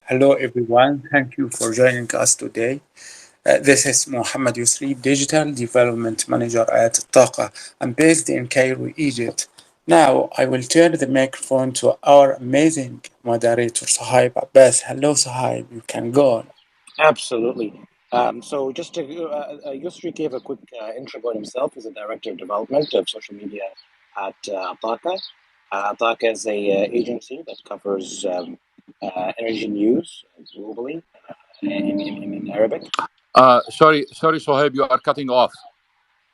Hello, everyone. Thank you for joining us today. This is Mohammed Yusri, Digital Development Manager at Attaqa. I'm based in Cairo, Egypt. Now, I will turn the microphone to our amazing moderator, Sohaib Abbas. Hello, Sohaib. You can go on. Absolutely. So just to, Yusri gave a quick intro about himself. He's a director of development of social media at Attaqa. Attaqa is a agency that covers energy news globally in Arabic. Sorry, Sohaib, you are cutting off.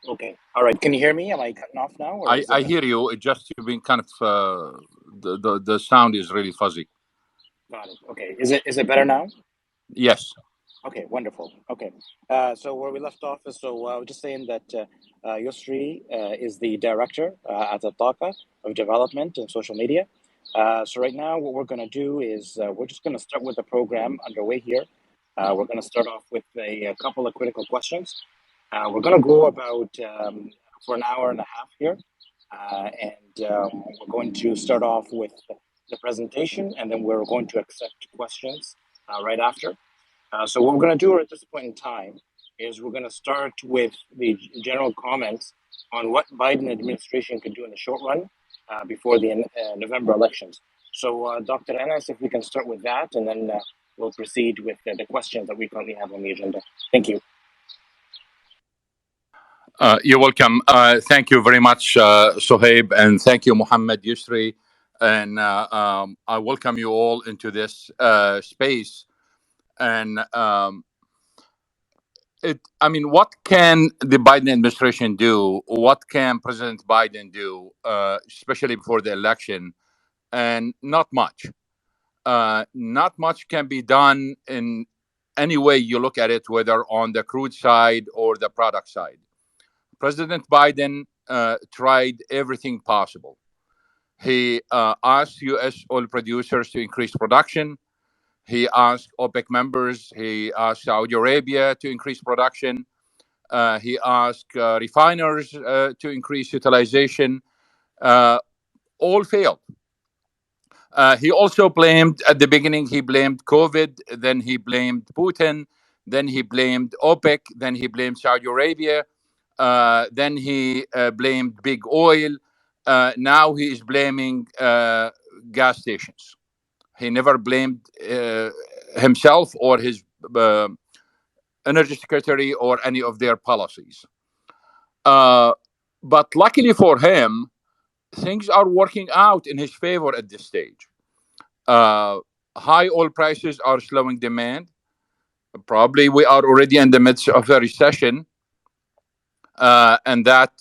Okay. All right. Can you hear me? Am I cutting off now, or is it I better? hear you. It just you've been kind of the sound is really fuzzy. Got it. Okay. Is it better now? Yes. Okay, wonderful. Okay, so where we left off is I was just saying that Yusri is the director at Attaqa of development and social media. So right now, what we're going to do is we're just going to start with the program underway here. We're going to start off with a couple of critical questions. We're going to go about for an hour and a half here, and we're going to start off with the presentation, and then we're going to accept questions right after. So what we're going to do at this point in time is we're going to start with the general comments on what Biden administration could do in the short run before the November elections. So, Dr. Anas, if we can start with that, and then we'll proceed with the questions that we currently have on the agenda. Thank you. You're welcome. Thank you very much, Sohaib, and thank you, Muhammad Yusri. And I welcome you all into this space. And what can the Biden administration do? What can President Biden do, especially before the election? And not much. Not much can be done in any way you look at it, whether on the crude side or the product side. President Biden tried everything possible. He asked U.S. oil producers to increase production. He asked OPEC members. He asked Saudi Arabia to increase production. He asked refiners to increase utilization. All failed. He also blamed, at the beginning, he blamed COVID, then he blamed Putin, then he blamed OPEC, then he blamed Saudi Arabia, then he blamed big oil. Now he is blaming gas stations. He never blamed himself or his energy secretary or any of their policies. But luckily for him, things are working out in his favor at this stage. High oil prices are slowing demand. Probably we are already in the midst of a recession, and that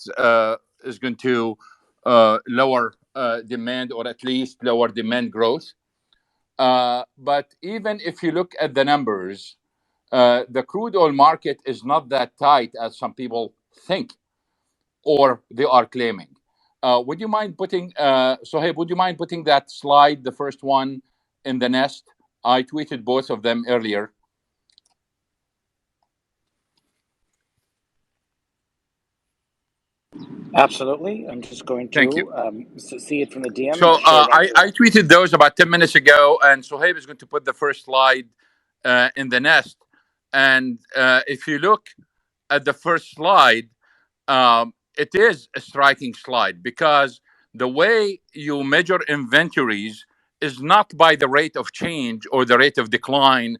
is going to lower demand, or at least lower demand growth. But even if you look at the numbers, the crude oil market is not that tight as some people think or they are claiming. Would you mind putting, Sohaib, would you mind putting that slide, the first one, in the nest? I tweeted both of them earlier. Absolutely. I'm just going Thank you. to see it from the DM and So share it on I tweeted those about 10 minutes ago, and Sohaib is going to put the first slide in the nest. And if you look at the first slide, it is a striking slide because the way you measure inventories is not by the rate of change or the rate of decline,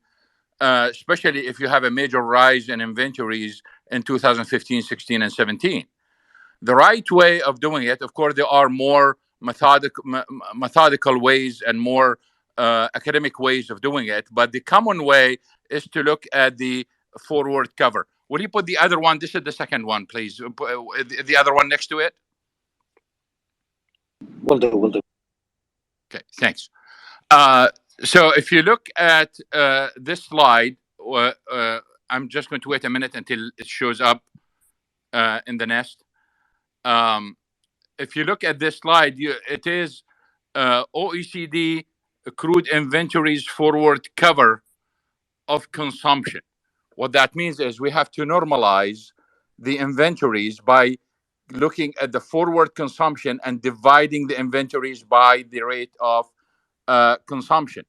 especially if you have a major rise in inventories in 2015, 16, and 17. The right way of doing it, of course, there are more methodical ways and more academic ways of doing it, but the common way is to look at the forward cover. Will you put the other one? This is the second one, please. The other one next to it. Will do. Will do. Okay, thanks. So if you look at this slide, I'm just going to wait a minute until it shows up in the nest. If you look at this slide, it is OECD crude inventories forward cover of consumption. What that means is we have to normalize the inventories by looking at the forward consumption and dividing the inventories by the rate of consumption.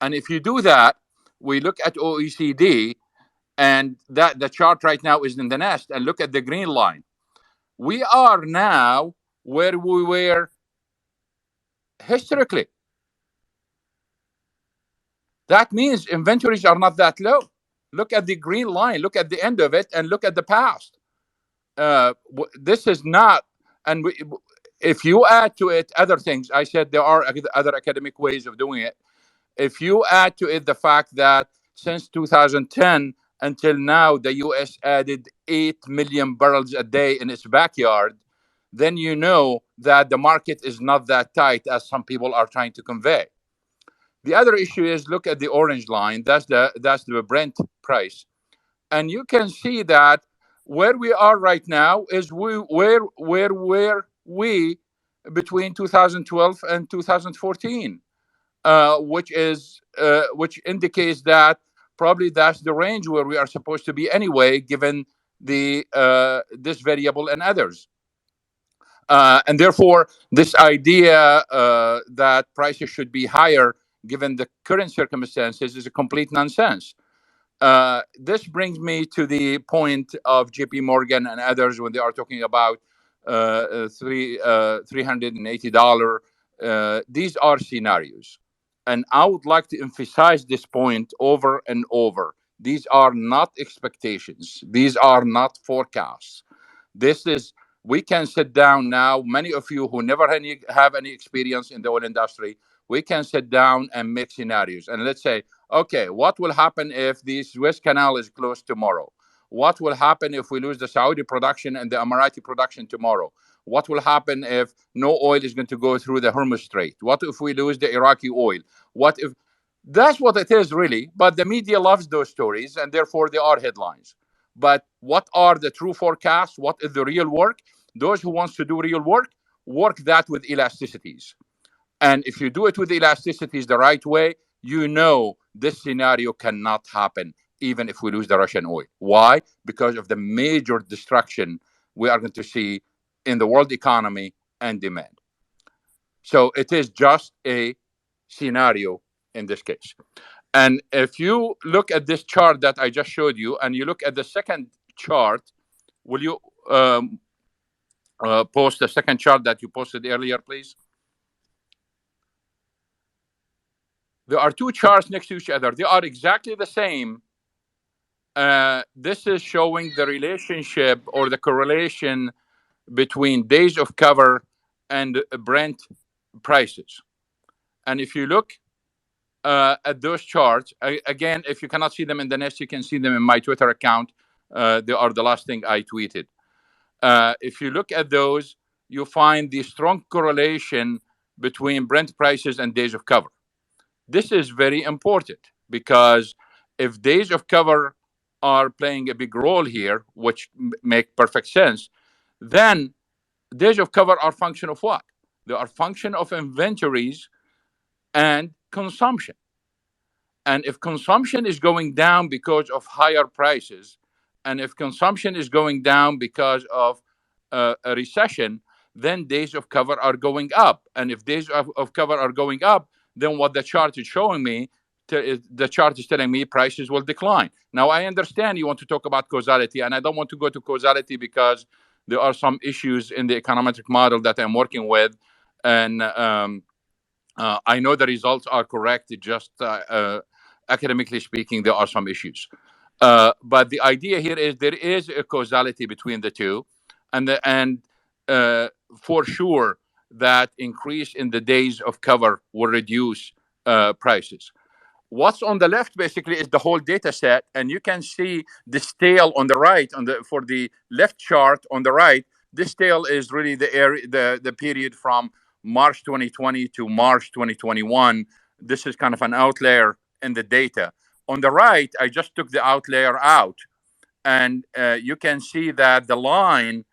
And if you do that, we look at OECD, and that the chart right now is in the nest, and look at the green line. We are now where we were historically. That means inventories are not that low. Look at the green line, look at the end of it, and look at the past. This is not, and if you add to it other things, I said there are other academic ways of doing it. If you add to it the fact that since 2010 until now, the US added 8 million barrels a day in its backyard, then you know that the market is not that tight as some people are trying to convey. The other issue is look at the orange line. That's the Brent price, and you can see that where we are right now is where we between 2012 and 2014, which indicates that probably that's the range where we are supposed to be anyway, given the this variable and others. And therefore, this idea that prices should be higher given the current circumstances is a complete nonsense. This brings me to the point of JP Morgan and others when they are talking about $380. These are scenarios. And I would like to emphasize this point over and over. These are not expectations. These are not forecasts. This is, we can sit down now, many of you who never have any experience in the oil industry, we can sit down and make scenarios. And let's say, okay, what will happen if the Suez Canal is closed tomorrow? What will happen if we lose the Saudi production and the Emirati production tomorrow? What will happen if no oil is going to go through the Hormuz Strait? What if we lose the Iraqi oil? What if? That's what it is, really. But the media loves those stories, and therefore they are headlines. But what are the true forecasts? What is the real work? Those who wants to do real work that with elasticities. And if you do it with elasticities the right way, you know this scenario cannot happen, even if we lose the Russian oil. Why? Because of the major destruction we are going to see in the world economy and demand. So it is just a scenario in this case. And if you look at this chart that I just showed you, and you look at the second chart, will you post the second chart that you posted earlier, please? There are two charts next to each other. They are exactly the same. This is showing the relationship or the correlation between days of cover and Brent prices. And if you look at those charts, again, if you cannot see them in the nest, you can see them in my Twitter account. They are the last thing I tweeted. If you look at those, you find the strong correlation between Brent prices and days of cover. This is very important because if days of cover are playing a big role here, which make perfect sense, then days of cover are function of what? They are function of inventories and consumption. And if consumption is going down because of higher prices, and if consumption is going down because of a recession, then days of cover are going up. And if days of cover are going up, then what the chart is showing me, the chart is telling me prices will decline. Now, I understand you want to talk about causality, and I don't want to go to causality because there are some issues in the econometric model that I'm working with. And I know the results are correct. It just academically speaking, there are some issues. But the idea here is there is a causality between the two, and for sure that increase in the days of cover will reduce prices. What's on the left basically is the whole data set, and you can see this tail on the right for the left chart on the right. This tail is really the area, the period from March 2020 to March 2021. This is kind of an outlier in the data. On the right, I just took the outlier out, and you can see that the line,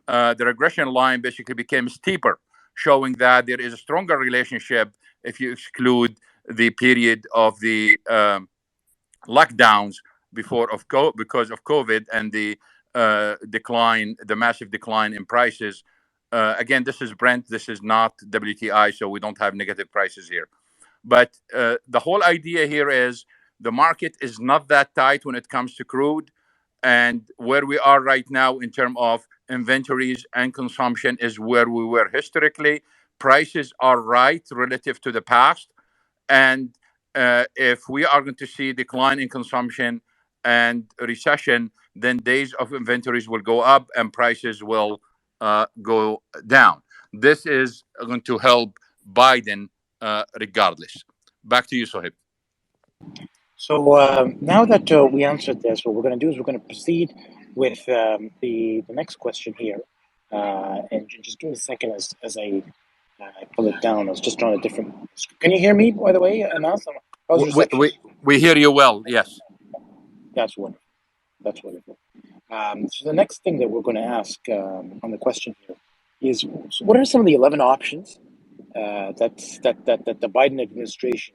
the regression line, basically became steeper, showing that there is a stronger relationship if you exclude the period of the lockdowns because of COVID and the decline, the massive decline in prices. Again, this is Brent. This is not WTI, so we don't have negative prices here. But the whole idea here is the market is not that tight when it comes to crude. And where we are right now in terms of inventories and consumption is where we were historically. Prices are right relative to the past. And if we are going to see decline in consumption and recession, then days of inventories will go up and prices will go down. This is going to help Biden regardless. Back to you, Sohaib. So now that we answered this, what we're going to do is we're going to proceed with the next question here. And just give me a second as I pull it down. I was just on a different. Can you hear me, by the way, Anas? How's reception? We hear you well, yes. That's wonderful. That's wonderful. So the next thing that we're going to ask on the question here is, what are some of the 11 options that the Biden administration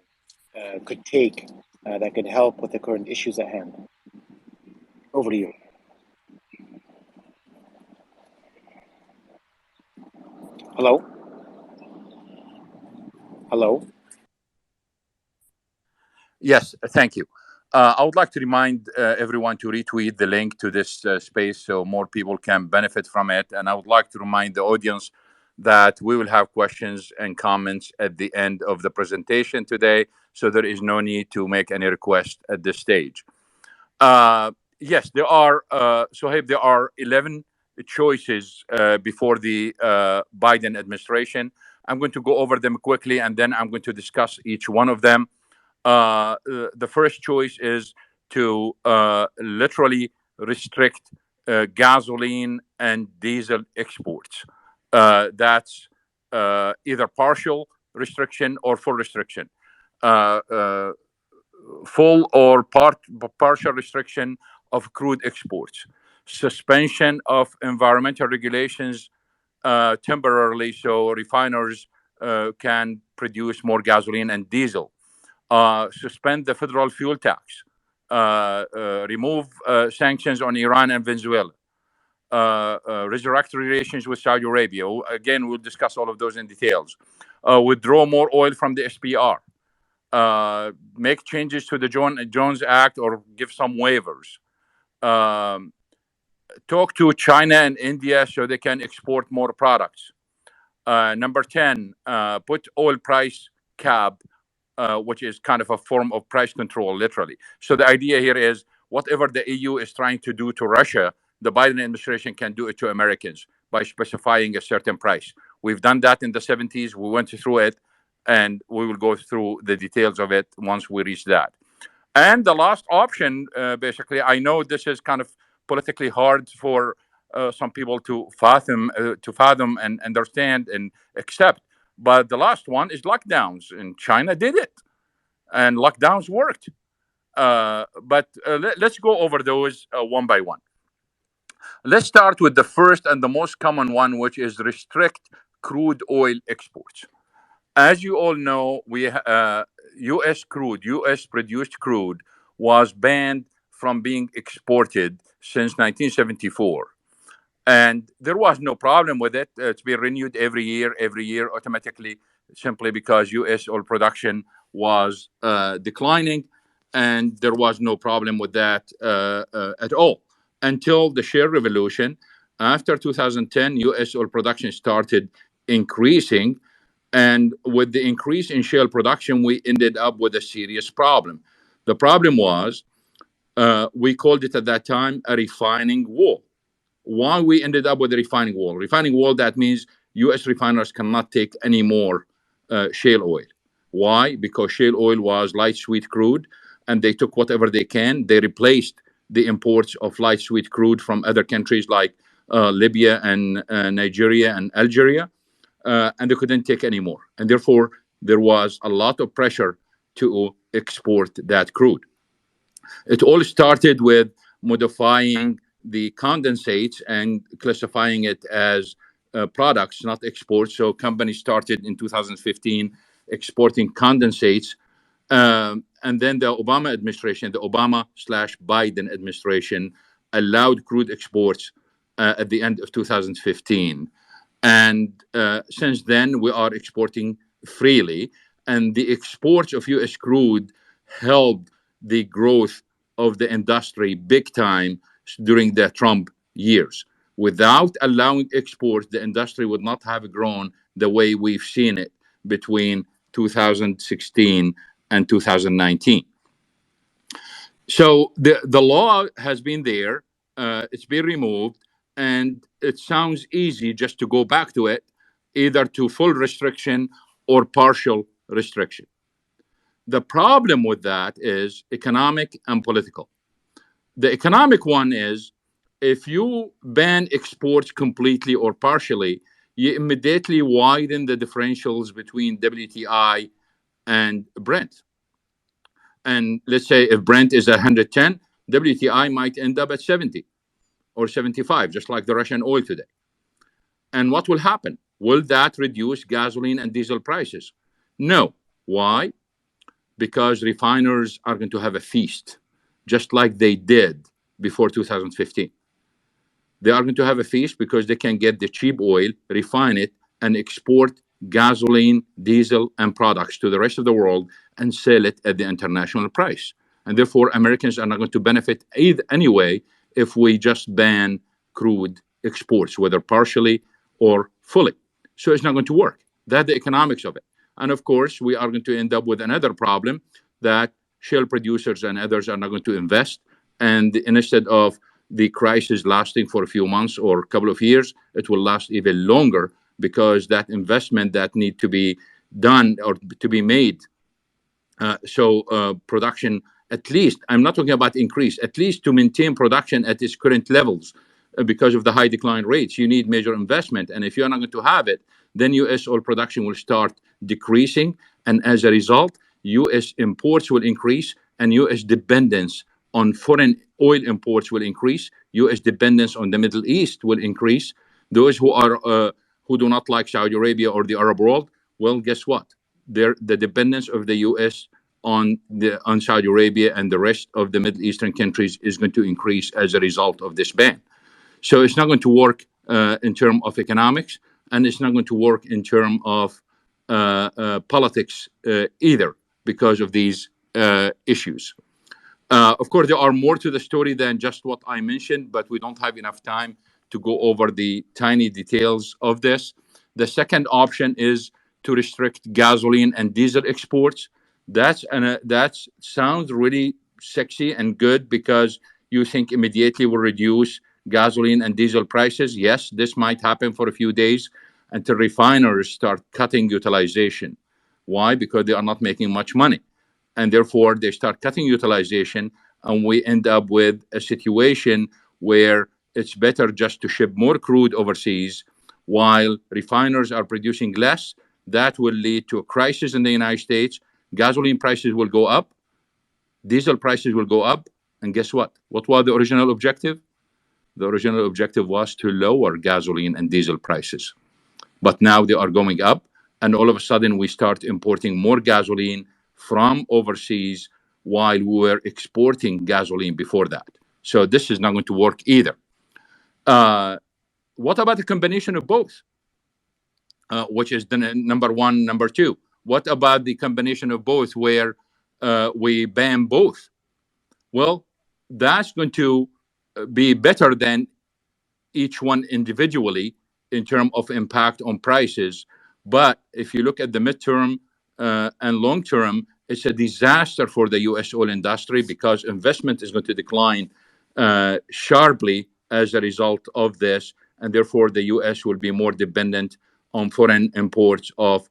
could take that could help with the current issues at hand? Over to you. Hello? Hello? Yes, thank you. I would like to remind everyone to retweet the link to this space so more people can benefit from it. And I would like to remind the audience that we will have questions and comments at the end of the presentation today. So there is no need to make any request at this stage. Yes, there are, Sohaib, there are 11 choices before the Biden administration. I'm going to go over them quickly and then I'm going to discuss each one of them. The first choice is to literally restrict gasoline and diesel exports. That's either partial restriction or full restriction. Full or partial restriction of crude exports. Suspension of environmental regulations temporarily so refiners can produce more gasoline and diesel. Suspend the federal fuel tax, remove sanctions on Iran and Venezuela, resurrect relations with Saudi Arabia. Again, we'll discuss all of those in details. Withdraw more oil from the SPR, make changes to the Jones Act or give some waivers. Talk to China and India so they can export more products. Number 10, put oil price cap, which is kind of a form of price control, literally. So the idea here is whatever the EU is trying to do to Russia, the Biden administration can do it to Americans by specifying a certain price. We've done that in the 70s. We went through it, and we will go through the details of it once we reach that. And the last option, basically, I know this is kind of politically hard for some people to fathom and understand and accept. But the last one is lockdowns, and China did it, and lockdowns worked. But let's go over those one by one. Let's start with the first and the most common one, which is restrict crude oil exports. As you all know, U.S. crude, U.S. produced crude, was banned from being exported since 1974. And there was no problem with it. It's been renewed every year automatically, simply because U.S. oil production was declining, and there was no problem with that at all until the shale revolution. After 2010, U.S. oil production started increasing, and with the increase in shale production, we ended up with a serious problem. The problem was, we called it at that time a refining wall. Why we ended up with a refining wall? Refining wall, that means U.S. refiners cannot take any more shale oil. Why? Because shale oil was light sweet crude, and they took whatever they can. They replaced the imports of light sweet crude from other countries like Libya and Nigeria and Algeria, and they couldn't take any more. And therefore, there was a lot of pressure to export that crude. It all started with modifying the condensates and classifying it as products, not exports. So companies started in 2015 exporting condensates. And then the Obama administration, the Obama/Biden administration, allowed crude exports at the end of 2015. And since then, we are exporting freely. and the exports of U.S. crude helped the growth of the industry big time during the Trump years. Without allowing exports, the industry would not have grown the way we've seen it between 2016 and 2019. So the law has been there, it's been removed, and it sounds easy just to go back to it, either to full restriction or partial restriction. The problem with that is economic and political. The economic one is, if you ban exports completely or partially, you immediately widen the differentials between WTI and Brent. And let's say if Brent is 110, WTI might end up at 70 or 75, just like the Russian oil today. And what will happen? Will that reduce gasoline and diesel prices? No. Why? Because refiners are going to have a feast, just like they did before 2015. They are going to have a feast because they can get the cheap oil, refine it, and export gasoline, diesel, and products to the rest of the world and sell it at the international price. And therefore, Americans are not going to benefit either anyway if we just ban crude exports, whether partially or fully. So it's not going to work. That's the economics of it. And of course, we are going to end up with another problem that shale producers and others are not going to invest. And instead of the crisis lasting for a few months or a couple of years, it will last even longer, because that investment that need to be done or to be made, production, at least, I'm not talking about increase, at least to maintain production at its current levels, because of the high decline rates, you need major investment. And if you're not going to have it, then U.S. oil production will start decreasing. And as a result, U.S. imports will increase, and U.S. dependence on foreign oil imports will increase. U.S. dependence on the Middle East will increase. Those who do not like Saudi Arabia or the Arab world, well, guess what? The dependence of the U.S. on Saudi Arabia and the rest of the Middle Eastern countries is going to increase as a result of this ban. So it's not going to work in terms of economics, and it's not going to work in terms of politics either, because of these issues. Of course, there are more to the story than just what I mentioned, but we don't have enough time to go over the tiny details of this. The second option is to restrict gasoline and diesel exports. That sounds really sexy and good, because you think immediately will reduce gasoline and diesel prices. Yes, this might happen for a few days until refiners start cutting utilization. Why? Because they are not making much money. And therefore, they start cutting utilization, and we end up with a situation where it's better just to ship more crude overseas while refiners are producing less. That will lead to a crisis in the United States. Gasoline prices will go up, diesel prices will go up, and guess what? What was the original objective? The original objective was to lower gasoline and diesel prices. But now they are going up, and all of a sudden we start importing more gasoline from overseas while we were exporting gasoline before that. So this is not going to work either. What about the combination of both? Which is the number one, number two. What about the combination of both, where we ban both? Well, that's going to be better than each one individually in terms of impact on prices. But if you look at the midterm and long term, it's a disaster for the U.S. oil industry, because investment is going to decline sharply as a result of this, and therefore the U.S. will be more dependent on foreign imports of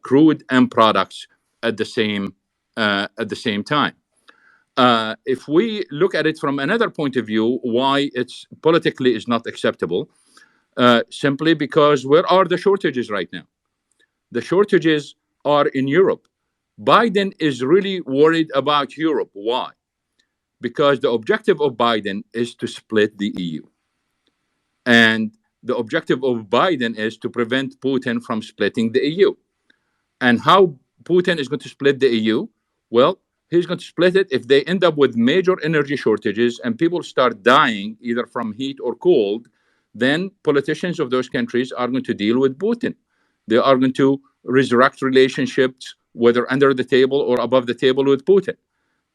crude and products at the same time. If we look at it from another point of view, why it's politically is not acceptable, simply because where are the shortages right now? The shortages are in Europe. Biden is really worried about Europe. Why? Because the objective of Biden is to split the EU. And the objective of Biden is to prevent Putin from splitting the EU. And how Putin is going to split the EU? Well, he's going to split it if they end up with major energy shortages and people start dying either from heat or cold. Then politicians of those countries are going to deal with Putin. They are going to resurrect relationships whether under the table or above the table with Putin.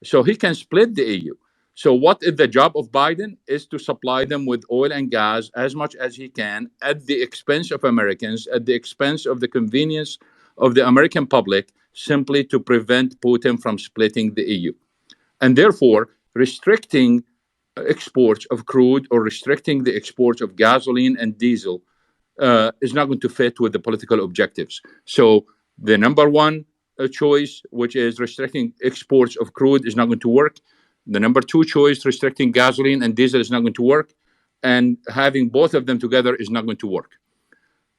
So he can split the EU. So what is the job of Biden is to supply them with oil and gas as much as he can at the expense of Americans, at the expense of the convenience of the American public, simply to prevent Putin from splitting the EU. And therefore, restricting exports of crude or restricting the exports of gasoline and diesel is not going to fit with the political objectives. So the number one choice, which is restricting exports of crude, is not going to work. The number two choice, restricting gasoline and diesel, is not going to work. And having both of them together is not going to work.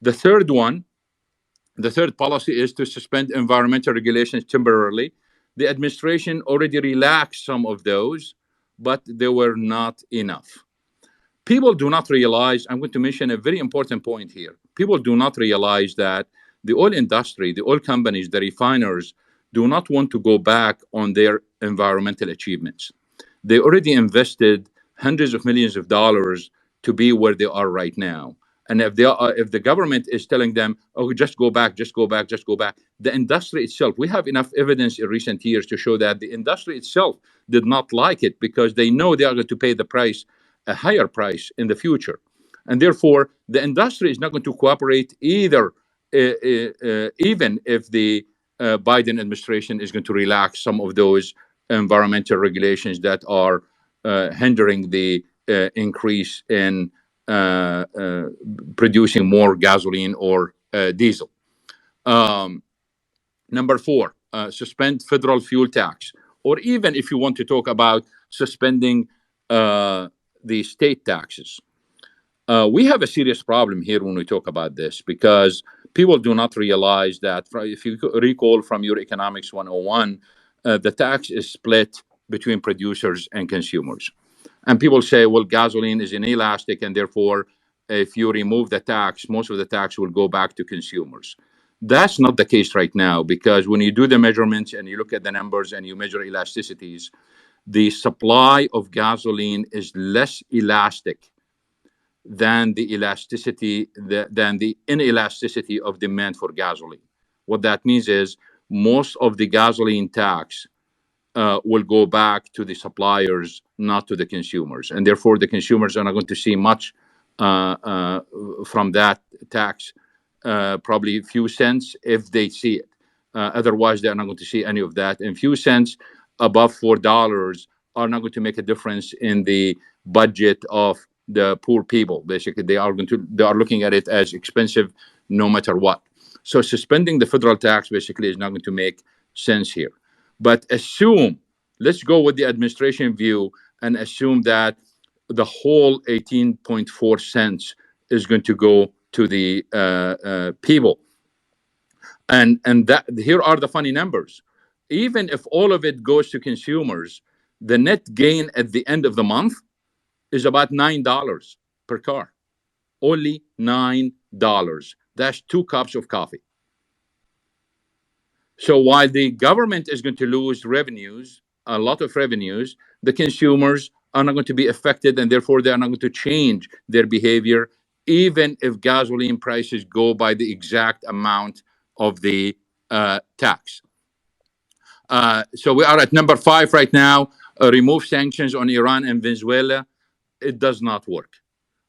The third one, the third policy is to suspend environmental regulations temporarily. The administration already relaxed some of those, but they were not enough. People do not realize, I'm going to mention a very important point here. People do not realize that the oil industry, the oil companies, the refiners do not want to go back on their environmental achievements. They already invested hundreds of millions of dollars to be where they are right now. And if if the government is telling them, "Oh, just go back, just go back, just go back," the industry itself, we have enough evidence in recent years to show that the industry itself did not like it because they know they are going to pay the price, a higher price in the future, and therefore the industry is not going to cooperate either. Even if the Biden administration is going to relax some of those environmental regulations that are hindering the increase in producing more gasoline or diesel. Number four, suspend federal fuel tax, or even if you want to talk about suspending the state taxes. We have a serious problem here when we talk about this because people do not realize that, if you recall from your economics 101, the tax is split between producers and consumers. And people say, well, gasoline is inelastic, and therefore, if you remove the tax, most of the tax will go back to consumers. That's not the case right now, because when you do the measurements and you look at the numbers and you measure elasticities, the supply of gasoline is less elastic than the inelasticity of demand for gasoline. What that means is most of the gasoline tax will go back to the suppliers, not to the consumers, and therefore the consumers are not going to see much from that tax. Probably a few cents if they see it. Otherwise, they're not going to see any of that. And few cents above $4 are not going to make a difference in the budget of the poor people. Basically, they are looking at it as expensive no matter what. So suspending the federal tax basically is not going to make sense here. But let's go with the administration view and assume that the whole 18.4 cents is going to go to the people. And that here are the funny numbers. Even if all of it goes to consumers, the net gain at the end of the month is about $9 per car. Only $9. That's 2 cups of coffee. So while the government is going to lose revenues, a lot of revenues, the consumers are not going to be affected, and therefore they are not going to change their behavior, even if gasoline prices go by the exact amount of the tax. So we are at number 5 right now. Remove sanctions on Iran and Venezuela. It does not work.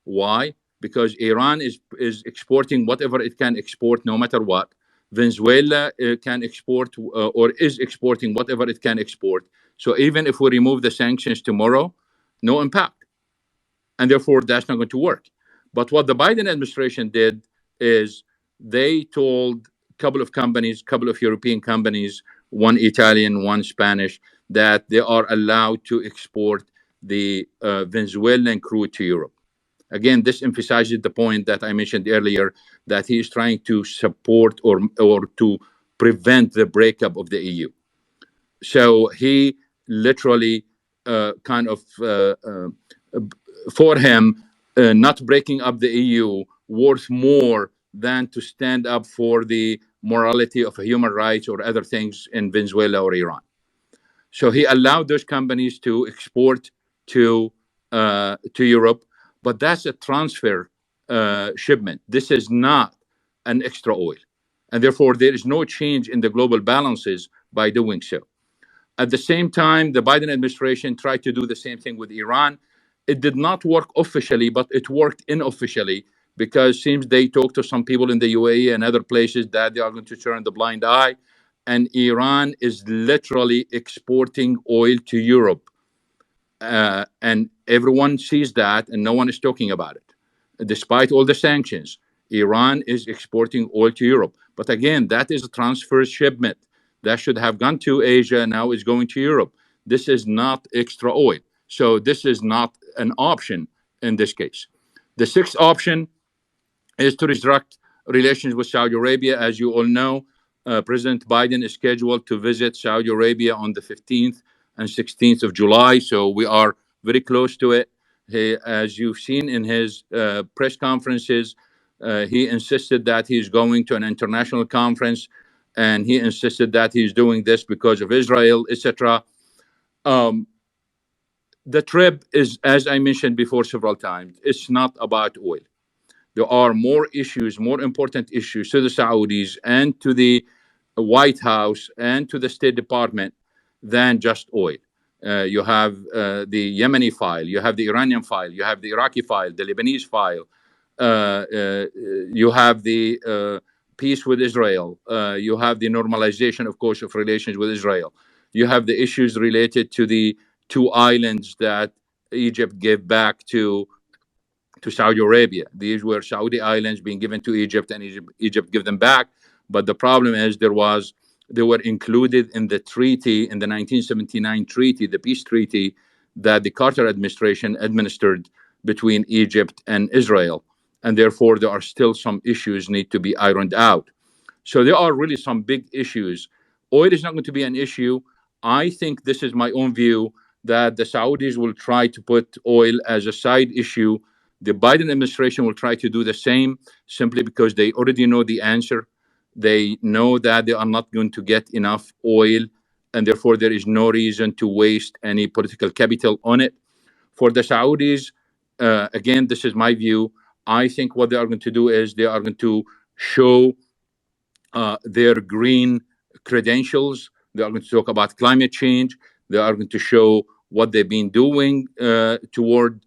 Why? Because Iran is exporting whatever it can export, no matter what. Venezuela can export or is exporting whatever it can export. So even if we remove the sanctions tomorrow, no impact. And therefore, that's not going to work. But what the Biden administration did is they told a couple of companies, couple of European companies, one Italian, one Spanish, that they are allowed to export the Venezuelan crude to Europe. Again, this emphasizes the point that I mentioned earlier, that he is trying to support or to prevent the breakup of the EU. So he literally for him, not breaking up the EU worth more than to stand up for the morality of human rights or other things in Venezuela or Iran. So he allowed those companies to export to Europe, but that's a transfer shipment. This is not an extra oil. and therefore there is no change in the global balances by doing so. At the same time, the Biden administration tried to do the same thing with Iran. It did not work officially, but it worked unofficially, because it seems they talked to some people in the UAE and other places that they are going to turn the blind eye. And Iran is literally exporting oil to Europe. And everyone sees that, and no one is talking about it. Despite all the sanctions, Iran is exporting oil to Europe. But again, that is a transfer shipment that should have gone to Asia, now is going to Europe. This is not extra oil. So this is not an option in this case. The sixth option is to resurrect relations with Saudi Arabia. As you all know, President Biden is scheduled to visit Saudi Arabia on the 15th and 16th of July. So we are very close to it. As you've seen in his press conferences, he insisted that he's going to an international conference, and he insisted that he's doing this because of Israel, etc. Um, the trip is, as I mentioned before several times, it's not about oil. There are more issues, more important issues to the Saudis and to the White House and to the State Department than just oil. You have the Yemeni file, you have the Iranian file, you have the Iraqi file, the Lebanese file, you have the peace with Israel, you have the normalization, of course, of relations with Israel. You have the issues related to the two islands that Egypt gave back to Saudi Arabia. These were Saudi islands being given to Egypt, and Egypt give them back. But the problem is they were included in the treaty, in the 1979 treaty, the peace treaty that the Carter administration administered between Egypt and Israel. And therefore, there are still some issues need to be ironed out. So there are really some big issues. Oil is not going to be an issue. I think this is my own view, that the Saudis will try to put oil as a side issue. The Biden administration will try to do the same, simply because they already know the answer. They know that they are not going to get enough oil, and therefore there is no reason to waste any political capital on it. For the Saudis, again, this is my view. I think what they are going to do is they are going to show their green credentials. They are going to talk about climate change. They are going to show what they've been doing toward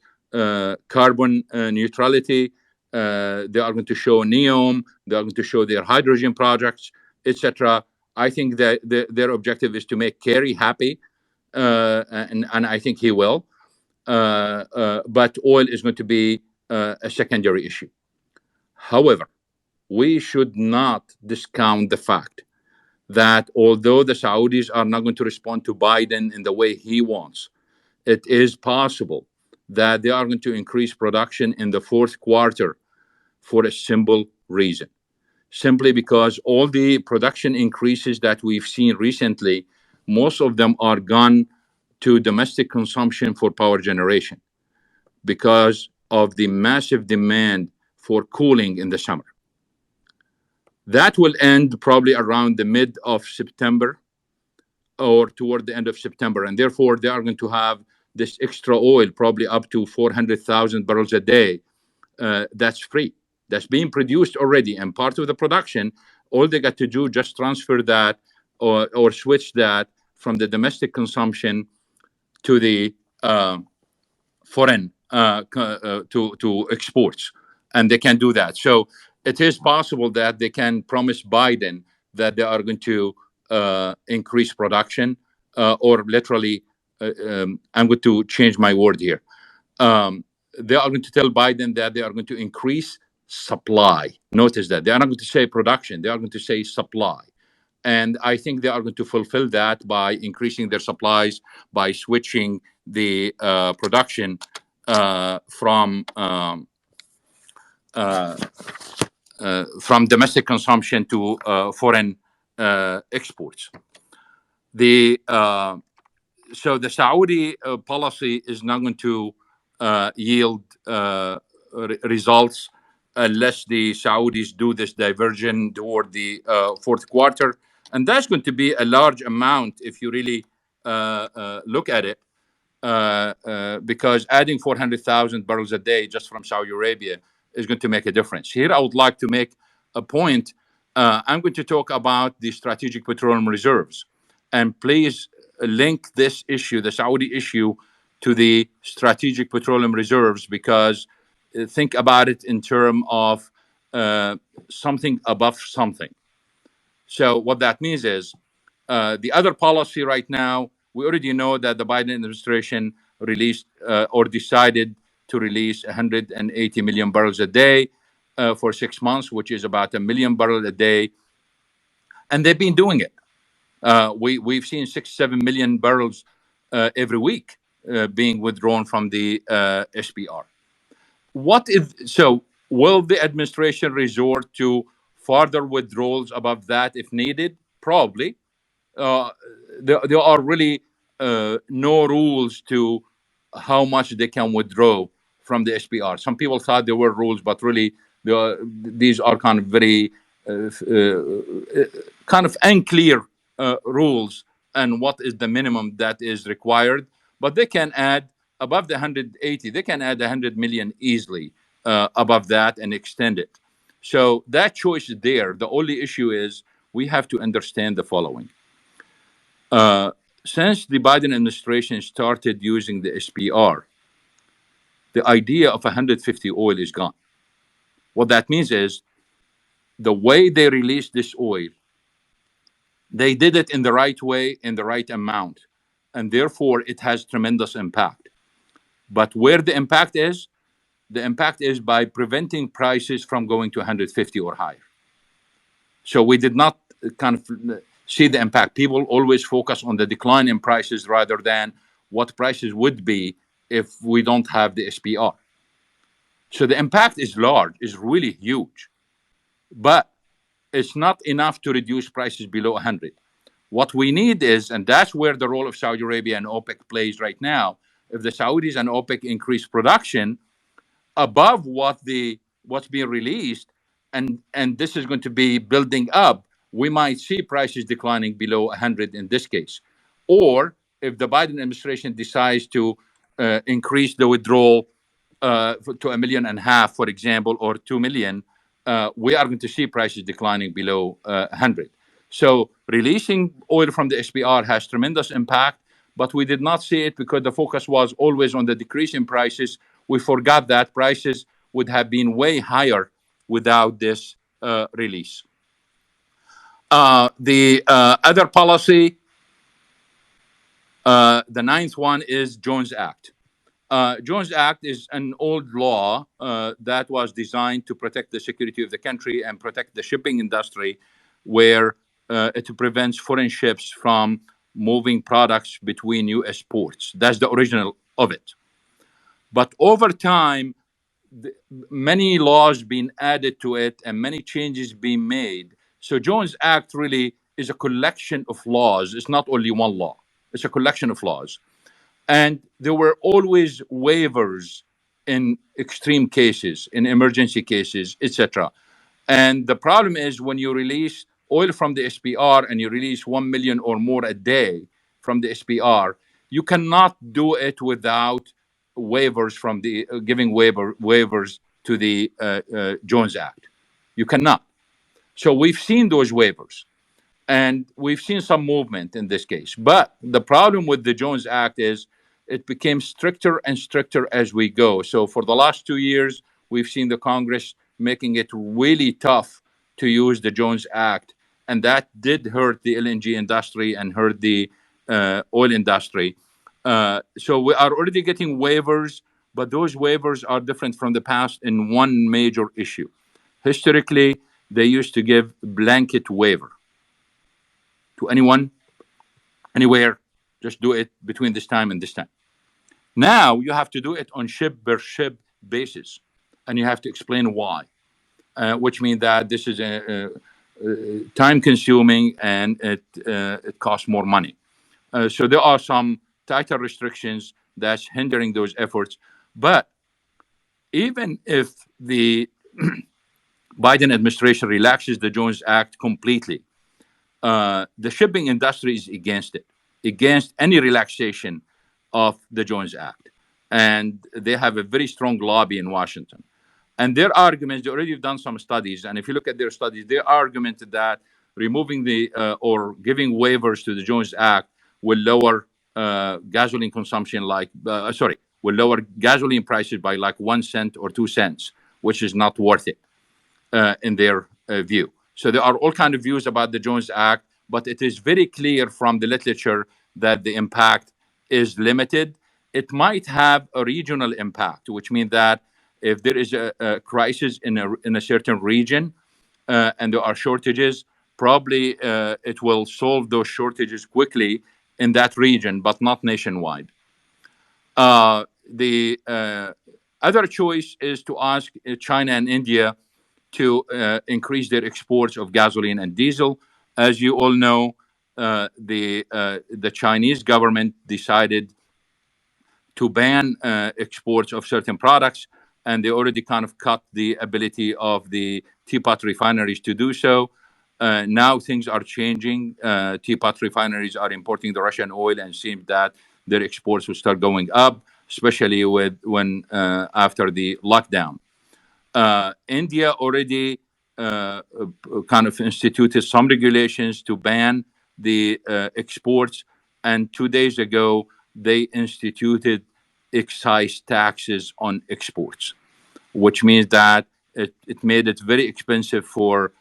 carbon neutrality. They are going to show NEOM. They are going to show their hydrogen projects, etc. I think that their objective is to make Kerry happy, and I think he will. But oil is going to be a secondary issue. However, we should not discount the fact that although the Saudis are not going to respond to Biden in the way he wants, it is possible that they are going to increase production in the fourth quarter for a simple reason. Simply because all the production increases that we've seen recently, most of them are gone to domestic consumption for power generation because of the massive demand for cooling in the summer. That will end probably around the mid of September or toward the end of September. And therefore, they are going to have this extra oil, probably up to 400,000 barrels a day. That's free. That's being produced already. And part of the production, all they got to do, just transfer that or switch that from the domestic consumption to the foreign to exports. And they can do that. So it is possible that they can promise Biden that they are going to increase production, or literally, I'm going to change my word here. They are going to tell Biden that they are going to increase supply. Notice that they are not going to say production, they are going to say supply. And I think they are going to fulfill that by increasing their supplies, by switching the production from domestic consumption to foreign exports. So the Saudi policy is not going to yield results unless the Saudis do this diversion toward the fourth quarter. And that's going to be a large amount if you really look at it, because adding 400,000 barrels a day just from Saudi Arabia is going to make a difference. Here, I would like to make a point I'm going to talk about the strategic petroleum reserves. And please link this issue, the Saudi issue, to the strategic petroleum reserves, because think about it in terms of something above something. So what that means is the other policy right now, we already know that the Biden administration released or decided to release 180 million barrels a day for 6 months, which is about a million barrels a day. And they've been doing it. We've seen 6-7 million barrels every week being withdrawn from the SPR. Will the administration resort to further withdrawals above that if needed? Probably. uh, there are really no rules to how much they can withdraw from the SPR. Some people thought there were rules, but really these are kind of very kind of unclear rules and what is the minimum that is required. But they can add above the 180, they can add 100 million easily above that and extend it. So that choice is there. The only issue is we have to understand the following. Since the Biden administration started using the SPR, the idea of 150 oil is gone. What that means is the way they released this oil, they did it in the right way, in the right amount, and therefore it has tremendous impact. But where the impact is by preventing prices from going to 150 or higher. So we did not kind of see the impact. People always focus on the decline in prices rather than what prices would be if we don't have the SPR. So the impact is large, is really huge, but it's not enough to reduce prices below 100. What we need is, and that's where the role of Saudi Arabia and OPEC plays right now. If the Saudis and OPEC increase production above what's being released, and this is going to be building up, we might see prices declining below 100 in this case. Or if the Biden administration decides to increase the withdrawal to 1.5 million, for example, or 2 million, we are going to see prices declining below 100. So releasing oil from the SPR has tremendous impact, but we did not see it because the focus was always on the decrease in prices. We forgot that prices would have been way higher without this release. The other policy, the ninth one, is Jones Act. Jones Act is an old law that was designed to protect the security of the country and protect the shipping industry, where it prevents foreign ships from moving products between U.S. ports. That's the original of it. But over time, many laws being added to it and many changes being made. So Jones Act really is a collection of laws. It's not only one law. It's a collection of laws. And there were always waivers in extreme cases, in emergency cases, etc. And the problem is when you release oil from the SPR and you release 1 million or more a day from the SPR, you cannot do it without waivers from the giving waivers to the Jones Act. You cannot. So we've seen those waivers. And we've seen some movement in this case. But the problem with the Jones Act is it became stricter and stricter as we go. So for the last 2 years, we've seen the Congress making it really tough to use the Jones Act. And that did hurt the LNG industry and hurt the oil industry. So we are already getting waivers, but those waivers are different from the past in one major issue. Historically, they used to give blanket waiver to anyone, anywhere, just do it between this time and this time. Now you have to do it on ship per ship basis, and you have to explain why, which means that this is time consuming and it costs more money. So there are some tighter restrictions that's hindering those efforts. But even if the Biden administration relaxes the Jones Act completely, the shipping industry is against it, against any relaxation of the Jones Act. And they have a very strong lobby in Washington. And their arguments, they already have done some studies. And if you look at their studies, their argument that removing the or giving waivers to the Jones Act will lower gasoline consumption, will lower gasoline prices by like 1 cent or 2 cents, which is not worth it in their view. So there are all kinds of views about the Jones Act, but it is very clear from the literature that the impact is limited. It might have a regional impact, which means that if there is a crisis in a certain region and there are shortages, probably it will solve those shortages quickly in that region, but not nationwide. The other choice is to ask China and India to increase their exports of gasoline and diesel. As you all know, the Chinese government decided to ban exports of certain products, and they already kind of cut the ability of the teapot refineries to do so. Now things are changing. Teapot refineries are importing the Russian oil, and seems that their exports will start going up, especially when after the lockdown. India already kind of instituted some regulations to ban the exports, and 2 days ago they instituted excise taxes on exports, which means that it made it very expensive for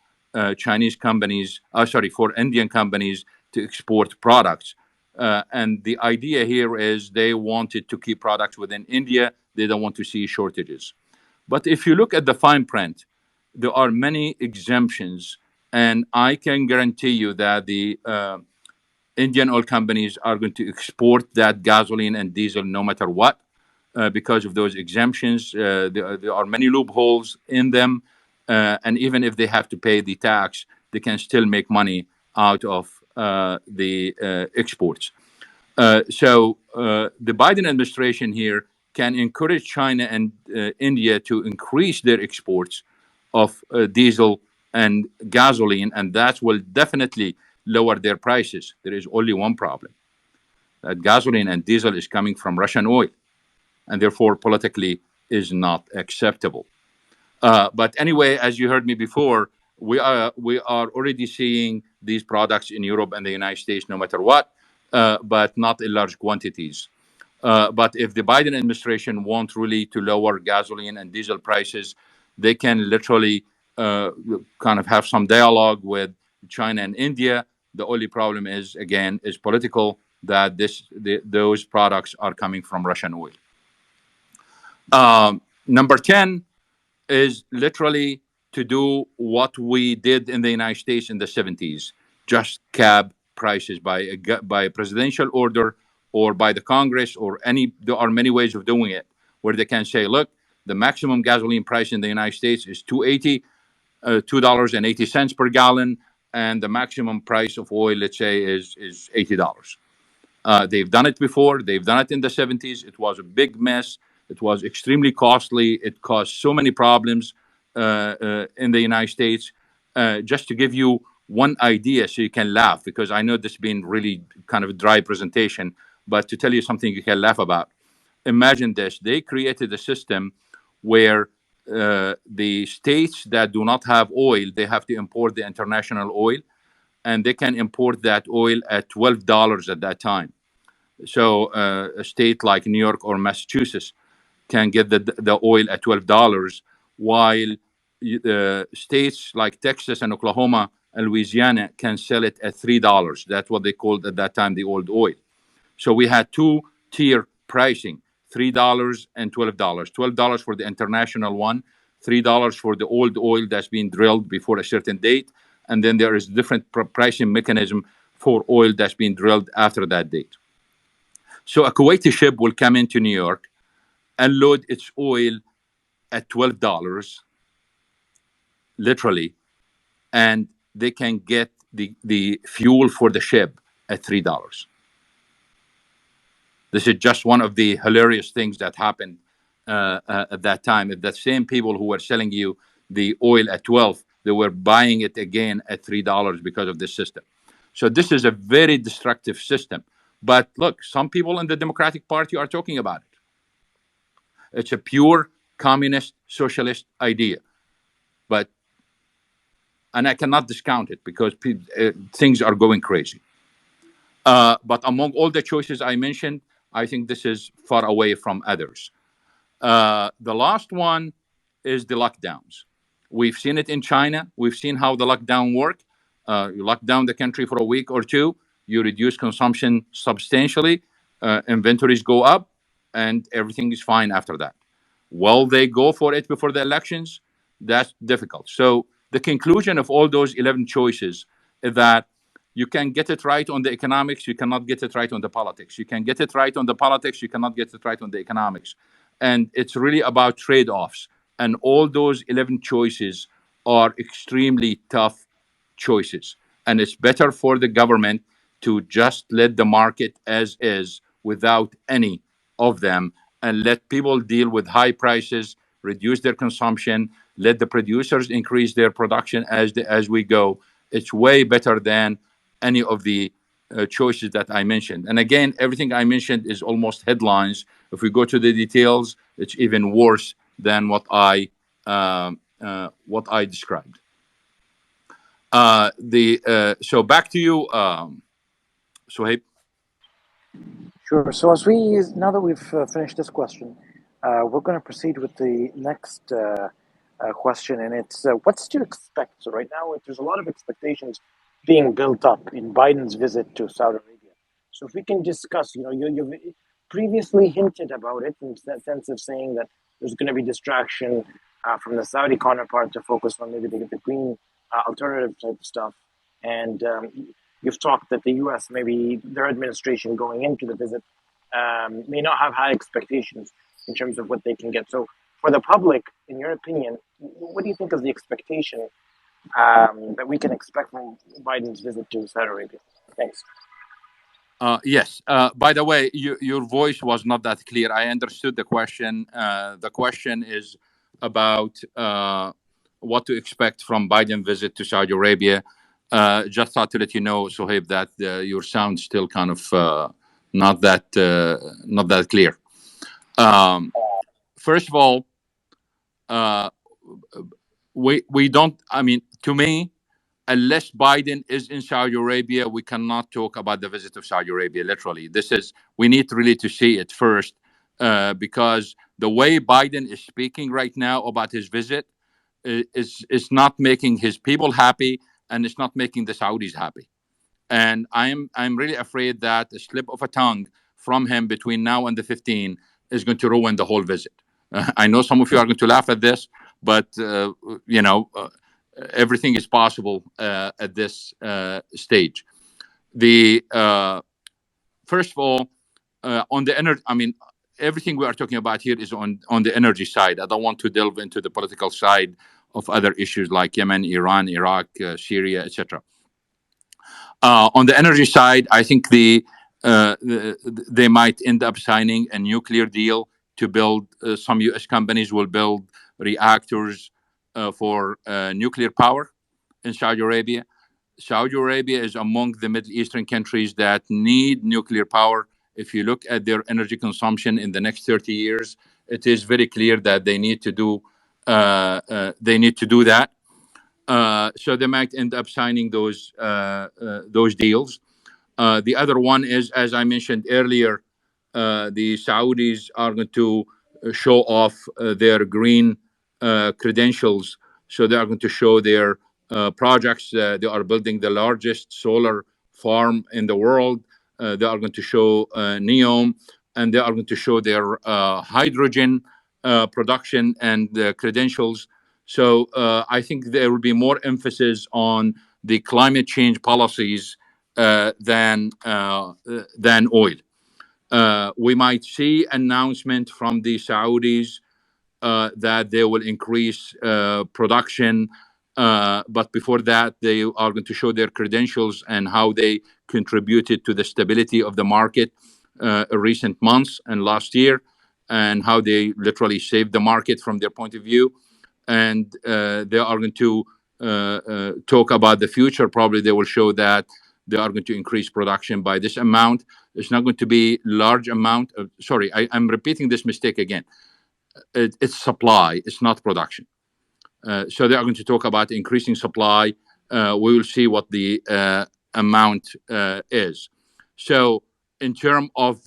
Chinese companies, for Indian companies to export products. And the idea here is they wanted to keep products within India. They don't want to see shortages. But if you look at the fine print, there are many exemptions, and I can guarantee you that the Indian oil companies are going to export that gasoline and diesel no matter what, because of those exemptions. There are many loopholes in them, and even if they have to pay the tax, they can still make money out of the exports. So the Biden administration here can encourage China and India to increase their exports of diesel and gasoline, and that will definitely lower their prices. There is only one problem: that gasoline and diesel is coming from Russian oil, and therefore politically is not acceptable. But anyway, as you heard me before, we are already seeing these products in Europe and the United States, no matter what, but not in large quantities. But if the Biden administration wants really to lower gasoline and diesel prices, they can literally kind of have some dialogue with China and India. The only problem is, again, is political, that those products are coming from Russian oil. Number 10 is literally to do what we did in the United States in the 70s, just cap prices by presidential order or by the Congress or any. There are many ways of doing it where they can say, look, the maximum gasoline price in the United States is $2.80 per gallon, and the maximum price of oil, let's say, is $80. They've done it before. They've done it in the 70s. It was a big mess. It was extremely costly. It caused so many problems in the United States. Just to give you one idea so you can laugh, because I know this has been really kind of a dry presentation, but to tell you something you can laugh about. Imagine this. They created a system where the states that do not have oil, they have to import the international oil, and they can import that oil at $12 at that time. So a state like New York or Massachusetts can get the oil at $12, while states like Texas and Oklahoma and Louisiana can sell it at $3. That's what they called at that time the old oil. So we had two-tier pricing: $3 and $12. $12 for the international one, $3 for the old oil that's been drilled before a certain date, and then there is different pricing mechanism for oil that's been drilled after that date. So a Kuwaiti ship will come into New York and load its oil at $12, literally, and they can get the fuel for the ship at $3. This is just one of the hilarious things that happened at that time. The same people who were selling you the oil at 12, they were buying it again at $3 because of this system. So this is a very destructive system. But look, some people in the Democratic Party are talking about it. It's a pure communist, socialist idea. And I cannot discount it because things are going crazy. But among all the choices I mentioned, I think this is far away from others. The last one is the lockdowns. We've seen it in China. We've seen how the lockdown work. You lock down the country for a week or two, you reduce consumption substantially, inventories go up, and everything is fine after that. Will they go for it before the elections? That's difficult. So the conclusion of all those 11 choices is that you can get it right on the economics, you cannot get it right on the politics. You can get it right on the politics, you cannot get it right on the economics. And it's really about trade offs. And all those 11 choices are extremely tough choices. And it's better for the government to just let the market as is without any of them and let people deal with high prices, reduce their consumption, let the producers increase their production as we go. It's way better than any of the choices that I mentioned. And again, everything I mentioned is almost headlines. If we go to the details, it's even worse than what I described. So back to you, Sohaib. Sure. So now that we've finished this question, we're going to proceed with the next question, and it's what's to expect. So right now, there's a lot of expectations being built up in Biden's visit to Saudi Arabia. So if we can discuss, you've previously hinted about it in the sense of saying that there's going to be distraction from the Saudi counterpart to focus on maybe the green alternative type stuff, and you've talked that the U.S. maybe their administration going into the visit may not have high expectations in terms of what they can get. So for the public, in your opinion, what do you think is the expectation that we can expect from Biden's visit to Saudi Arabia? Thanks. Yes. By the way, your voice was not that clear. I understood the question. The question is about what to expect from Biden visit to Saudi Arabia. Just thought to let you know, Sohaib, that your sound still kind of not that clear. First of all, we don't. I mean, to me, unless Biden is in Saudi Arabia, we cannot talk about the visit of Saudi Arabia. Literally, we need really to see it first, because the way Biden is speaking right now about his visit is not making his people happy, and it's not making the Saudis happy. And I'm really afraid that a slip of a tongue from him between now and the 15 is going to ruin the whole visit. I know some of you are going to laugh at this, but everything is possible at this stage. First of all, on the energy, I mean, everything we are talking about here is on the energy side. I don't want to delve into the political side of other issues like Yemen, Iran, Iraq, Syria, etc. On the energy side, I think they might end up signing a nuclear deal to build. Some U.S. companies will build reactors for nuclear power in Saudi Arabia. Saudi Arabia is among the Middle Eastern countries that need nuclear power. If you look at their energy consumption in the next 30 years, it is very clear that they need to do that. So they might end up signing those deals. The other one is, as I mentioned earlier, the Saudis are going to show off their green credentials. So they are going to show their projects. They are building the largest solar farm in the world. They are going to show NEOM, and they are going to show their hydrogen production and credentials. So I think there will be more emphasis on the climate change policies than oil. We might see announcement from the Saudis that they will increase production, but before that, they are going to show their credentials and how they contributed to the stability of the market in recent months and last year, and how they literally saved the market from their point of view. And they are going to talk about the future. Probably they will show that they are going to increase production by this amount. It's not going to be large amount. I'm repeating this mistake again. it's supply, it's not production. So they are going to talk about increasing supply. We will see what the amount is. So in terms of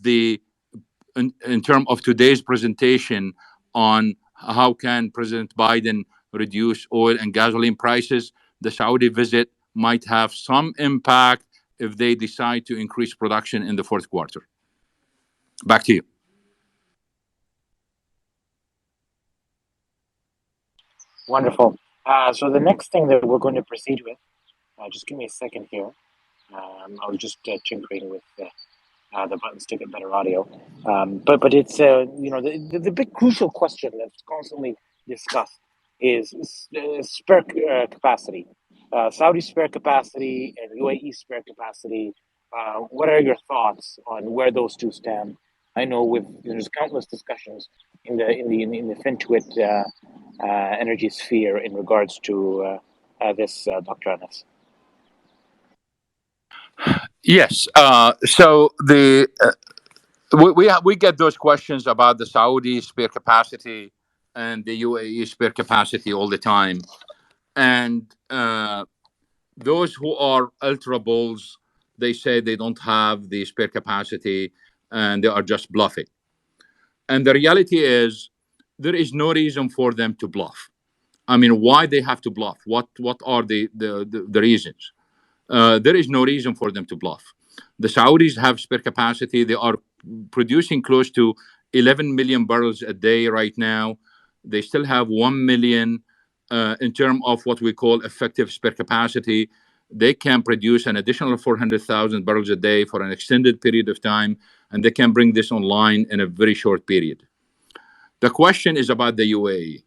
today's presentation on how can President Biden reduce oil and gasoline prices, the Saudi visit might have some impact if they decide to increase production in the fourth quarter. Back to you. Wonderful. So the next thing that we're going to proceed with, just give me a second here. I was just tinkering with the buttons to get better audio. But it's the big crucial question that's constantly discussed is spare capacity, Saudi spare capacity and UAE spare capacity. What are your thoughts on where those two stand? I know there's countless discussions in the FinTwit energy sphere in regards to this, Dr. Anas. Yes. So we get those questions about the Saudi spare capacity and the UAE spare capacity all the time, and those who are ultra bulls, they say they don't have the spare capacity and they are just bluffing. And the reality is, there is no reason for them to bluff. I mean, why they have to bluff? What are the reasons? There is no reason for them to bluff. The Saudis have spare capacity. They are producing close to 11 million barrels a day right now. They still have 1 million in terms of what we call effective spare capacity. They can produce an additional 400,000 barrels a day for an extended period of time, and they can bring this online in a very short period. The question is about the UAE.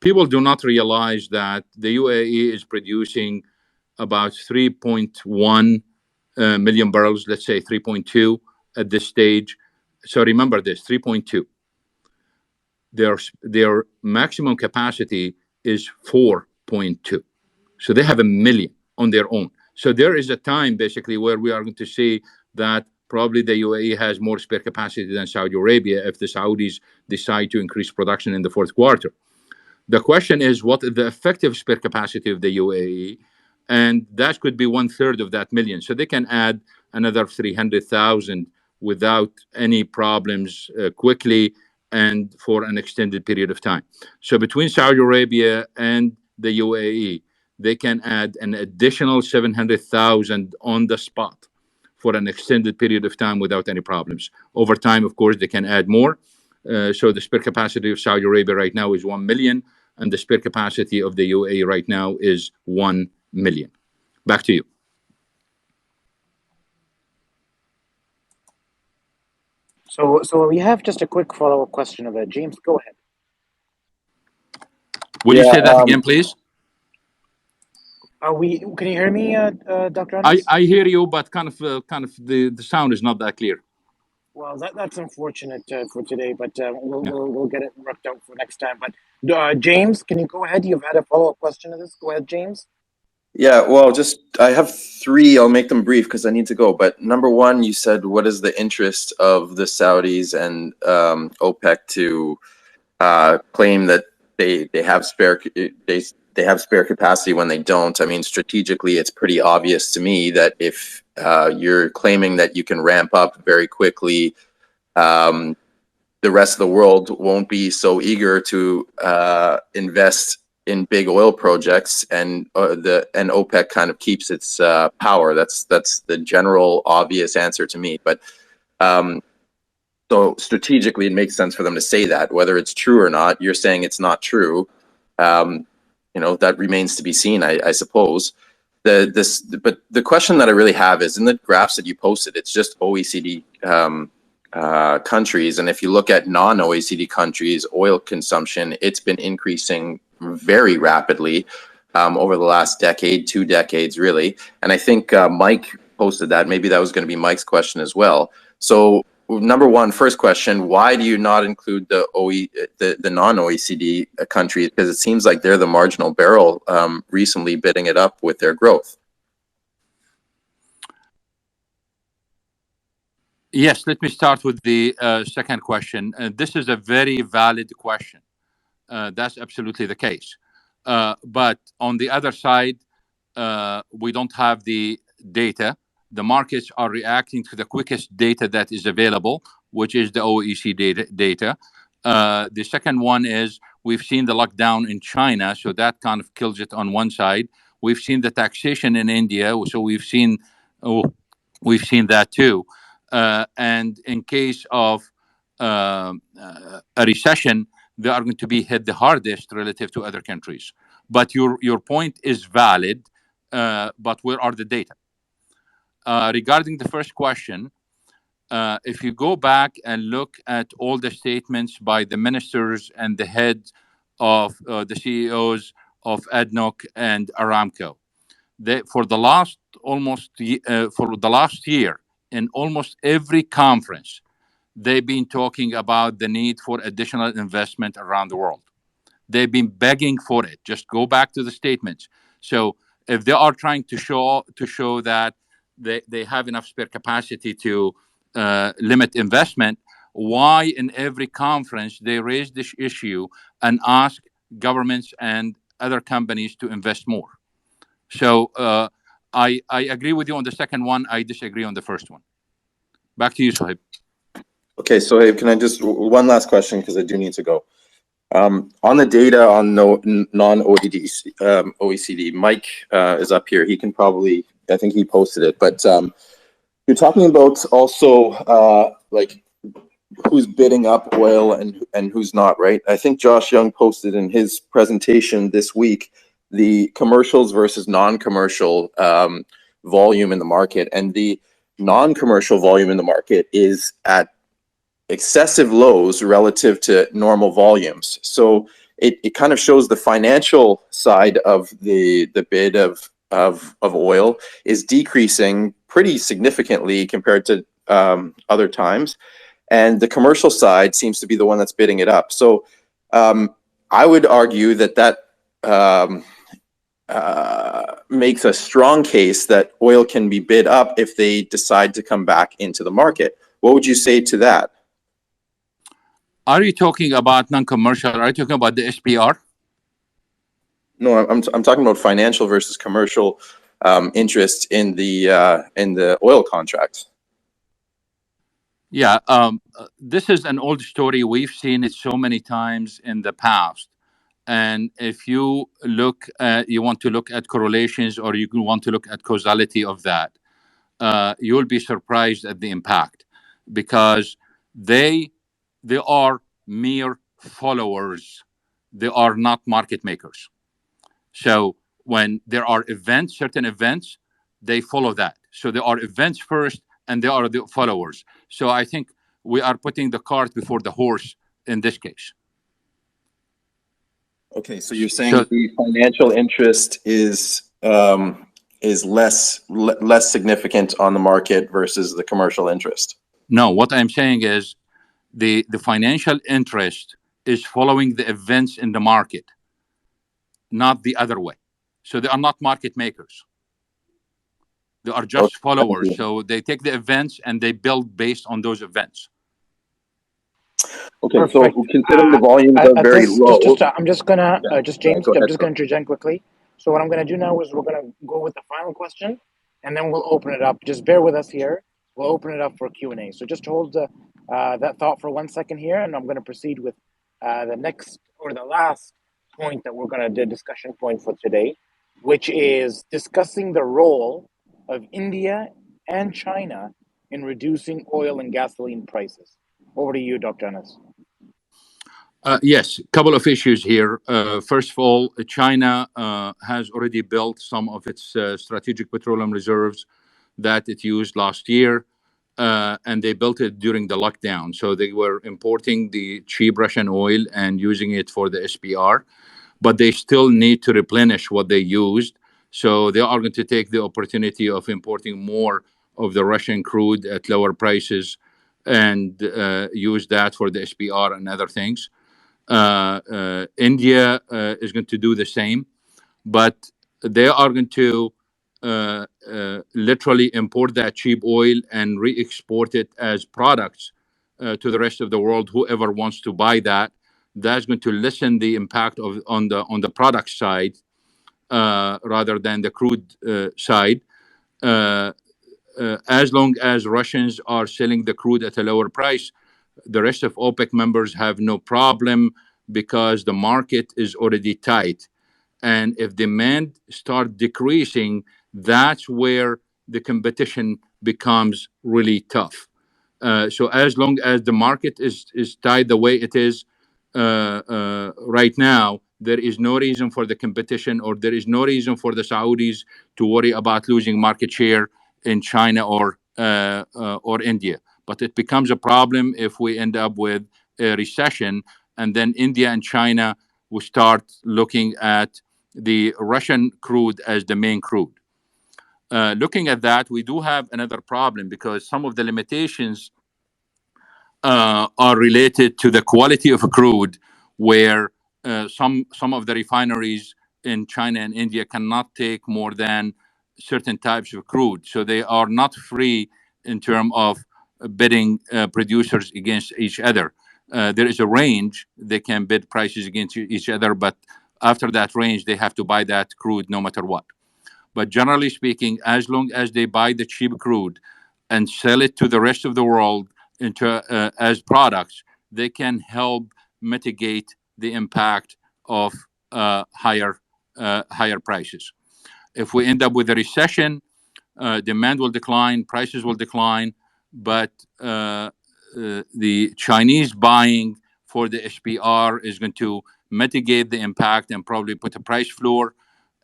People do not realize that the UAE is producing about 3.1 million barrels, let's say 3.2 at this stage. So remember this, 3.2. Their maximum capacity is 4.2. So they have a million on their own. So there is a time basically where we are going to see that probably the UAE has more spare capacity than Saudi Arabia if the Saudis decide to increase production in the fourth quarter. The question is, what is the effective spare capacity of the UAE? And that could be 1/3 of that million. So they can add another 300,000 without any problems quickly and for an extended period of time. So between Saudi Arabia and the UAE, they can add an additional 700,000 on the spot for an extended period of time without any problems. Over time, of course, they can add more. So the spare capacity of Saudi Arabia right now is 1 million, and the spare capacity of the UAE right now is 1 million. Back to you. So we have just a quick follow-up question of that. James, go ahead. Will you say that again, please? Can you hear me, Dr. Anas? I hear you, but kind of the sound is not that clear. Well, that's unfortunate for today, but we'll get it worked out for next time. But James, can you go ahead? You've had a follow-up question of this. Go ahead, James. Yeah, well, I have three. I'll make them brief because I need to go. But number one, you said, what is the interest of the Saudis and OPEC to claim that they have spare capacity when they don't? I mean, strategically, it's pretty obvious to me that if you're claiming that you can ramp up very quickly, the rest of the world won't be so eager to invest in big oil projects, and OPEC kind of keeps its power. That's the general obvious answer to me. But so strategically, it makes sense for them to say that. Whether it's true or not, you're saying it's not true. That remains to be seen, I suppose. But the question that I really have is, in the graphs that you posted, it's just OECD countries, and if you look at non-OECD countries, oil consumption, it's been increasing very rapidly over the last decade, 2 decades, really. And I think Mike posted that. Maybe that was going to be Mike's question as well. So number one, first question, why do you not include the non-OECD countries? Because it seems like they're the marginal barrel recently bidding it up with their growth. Yes, let me start with the second question. This is a very valid question. That's absolutely the case. But on the other side, we don't have the data. The markets are reacting to the quickest data that is available, which is the OECD data. The second one is we've seen the lockdown in China, so that kind of kills it on one side. We've seen the taxation in India, so oh, we've seen that too. And in case of a recession, they are going to be hit the hardest relative to other countries. But your point is valid. But where are the data? Regarding the first question, if you go back and look at all the statements by the ministers and the heads of the CEOs of ADNOC and Aramco, for the last for the last year, in almost every conference, they've been talking about the need for additional investment around the world. They've been begging for it. Just go back to the statements. So if they are trying to show that they have enough spare capacity to limit investment, why in every conference they raise this issue and ask governments and other companies to invest more? So I agree with you on the second one. I disagree on the first one. Back to you, Sohaib. Okay, so can I just one last question because I do need to go. On the data on non-OECD, Mike is up here. He can probably, I think he posted it, but you're talking about also like who's bidding up oil and who's not, right? I think Josh Young posted in his presentation this week the commercials versus non-commercial volume in the market, and the non-commercial volume in the market is at excessive lows relative to normal volumes. So it kind of shows the financial side of the bid of oil is decreasing pretty significantly compared to other times, and the commercial side seems to be the one that's bidding it up. So I would argue that makes a strong case that oil can be bid up if they decide to come back into the market. What would you say to that? Are you talking about non-commercial? Are you talking about the SPR? No, I'm talking about financial versus commercial interest in the oil contracts. Yeah, this is an old story. We've seen it so many times in the past. And if you want to look at correlations, or you want to look at causality of that, you'll be surprised at the impact, because they are mere followers. They are not market makers. So when there are events, certain events, they follow that. So there are events first, and they are the followers. So I think we are putting the cart before the horse in this case. Okay, so you're saying the financial interest is less significant on the market versus the commercial interest? No, what I'm saying is the financial interest is following the events in the market, not the other way. So they are not market makers. They are just followers. So they take the events and they build based on those events. Okay, perfect. So considering the volumes are very low. I'm just gonna interject quickly. So what I'm gonna do now is we're gonna go with the final question, and then we'll open it up. Just bear with us here. We'll open it up for Q&A. So just hold that thought for 1 second here, and I'm gonna proceed with the next or the last point that we're gonna do, discussion point for today, which is discussing the role of India and China in reducing oil and gasoline prices. Over to you, Dr. Anas. Yes, a couple of issues here. First of all, China has already built some of its strategic petroleum reserves that it used last year, and they built it during the lockdown. So they were importing the cheap Russian oil and using it for the SPR, but they still need to replenish what they used. So they are going to take the opportunity of importing more of the Russian crude at lower prices and use that for the SPR and other things. India is going to do the same, but they are going to literally import that cheap oil and re-export it as products to the rest of the world. Whoever wants to buy that, that's going to lessen the impact of on the product side rather than the crude side. As long as Russians are selling the crude at a lower price, the rest of OPEC members have no problem because the market is already tight. And if demand start decreasing, that's where the competition becomes really tough. So as long as the market is tight the way it is right now, there is no reason for the competition, or there is no reason for the Saudis to worry about losing market share in China or India. But it becomes a problem if we end up with a recession, and then India and China will start looking at the Russian crude as the main crude. Looking at that, we do have another problem because some of the limitations are related to the quality of a crude, where some of the refineries in China and India cannot take more than certain types of crude, so they are not free in terms of bidding producers against each other. There is a range they can bid prices against each other, but after that range, they have to buy that crude no matter what. But generally speaking, as long as they buy the cheap crude and sell it to the rest of the world into as products, they can help mitigate the impact of higher prices. If we end up with a recession, demand will decline, prices will decline, but the Chinese buying for the SPR is going to mitigate the impact and probably put a price floor,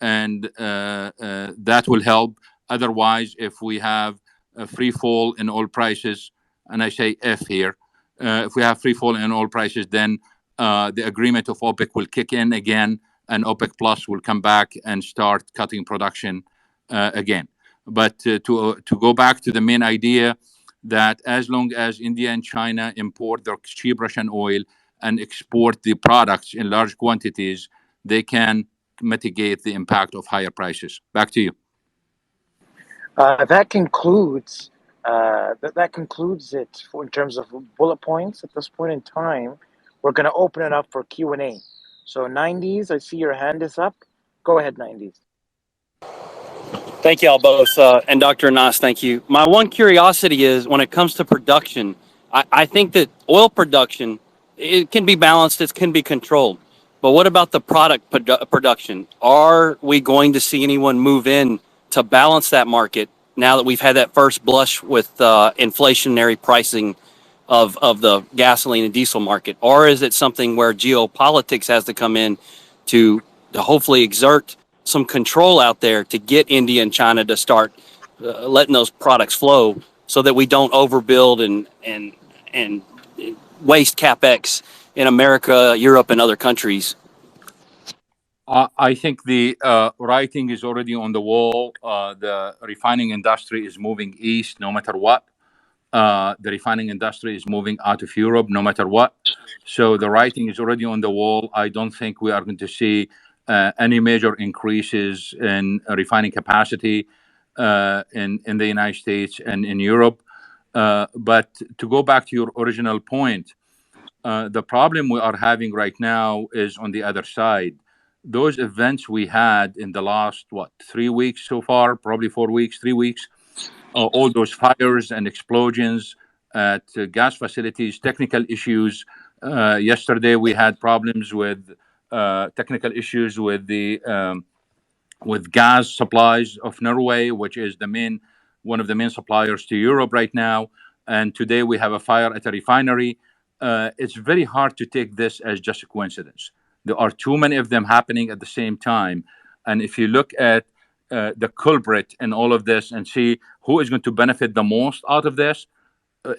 and that will help. Otherwise, if we have a free fall in oil prices, and I say if here, if we have free fall in oil prices, then the agreement of OPEC will kick in again, and OPEC Plus will come back and start cutting production again. But to go back to the main idea, that as long as India and China import their cheap Russian oil and export the products in large quantities, they can mitigate the impact of higher prices. Back to you. That concludes it in terms of bullet points. At this point in time, we're going to open it up for Q&A. So 90s, I see your hand is up. Go ahead, 90s. Thank you, Abbas, and Dr. Anas, thank you. My one curiosity is, when it comes to production, I think that oil production, it can be balanced, it can be controlled. But what about the product production? Are we going to see anyone move in to balance that market now that we've had that first blush with inflationary pricing of the gasoline and diesel market? Or is it something where geopolitics has to come in to hopefully exert some control out there to get India and China to start letting those products flow, so that we don't overbuild and waste capex in America, Europe, and other countries? I think the writing is already on the wall. The refining industry is moving east no matter what. The refining industry is moving out of Europe no matter what. So the writing is already on the wall. I don't think we are going to see any major increases in refining capacity in the United States and in Europe. But to go back to your original point, the problem we are having right now is on the other side. Those events we had in the last, 3 weeks so far, probably 4 weeks, 3 weeks, all those fires and explosions at gas facilities, technical issues. Yesterday we had problems with technical issues with the with gas supplies of Norway, which is one of the main suppliers to Europe right now. And today we have a fire at a refinery. It's very hard to take this as just a coincidence. There are too many of them happening at the same time. And if you look at the culprit in all of this and see who is going to benefit the most out of this,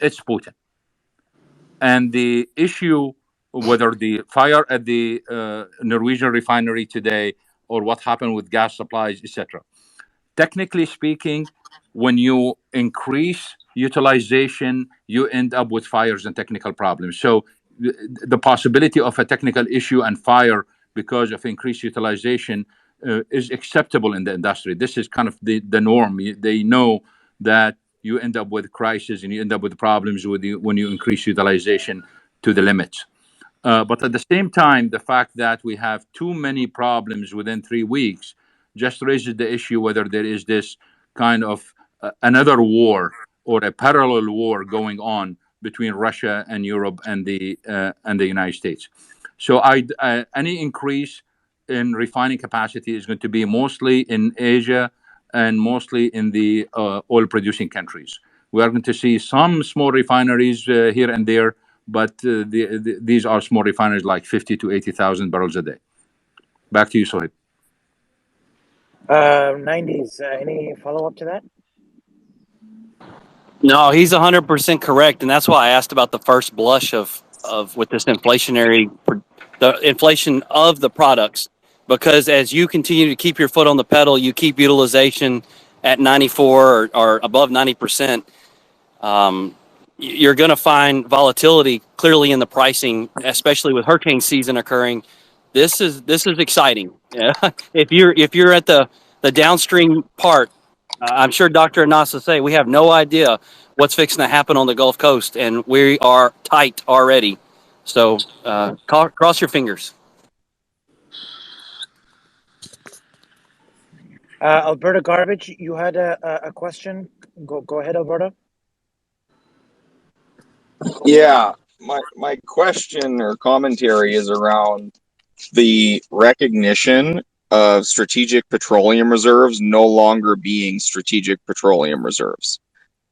it's Putin. And the issue, whether the fire at the Norwegian refinery today or what happened with gas supplies, etc. Technically speaking, when you increase utilization, you end up with fires and technical problems. So the possibility of a technical issue and fire because of increased utilization is acceptable in the industry. This is kind of the norm. They know that you end up with crisis and you end up with problems when you increase utilization to the limits. But at the same time, the fact that we have too many problems within 3 weeks just raises the issue whether there is this kind of another war or a parallel war going on between Russia and Europe and the United States. So any increase in refining capacity is going to be mostly in Asia and mostly in the oil-producing countries. We are going to see some small refineries here and there, but these are small refineries like 50 to 80,000 barrels a day. Back to you, Sohaib. 90s, any follow-up to that? No, he's 100% correct, and that's why I asked about the first blush of with this the inflation of the products, because as you continue to keep your foot on the pedal, you keep utilization at 94 or above 90%. You're going to find volatility clearly in the pricing, especially with hurricane season occurring. This is exciting. Yeah. If you're at the downstream part, I'm sure Dr. Anas will say we have no idea what's fixing to happen on the Gulf Coast, and we are tight already. So cross your fingers. Alberta Garbage, you had a question. Go ahead, Alberta. Yeah, my question or commentary is around the recognition of strategic petroleum reserves no longer being strategic petroleum reserves.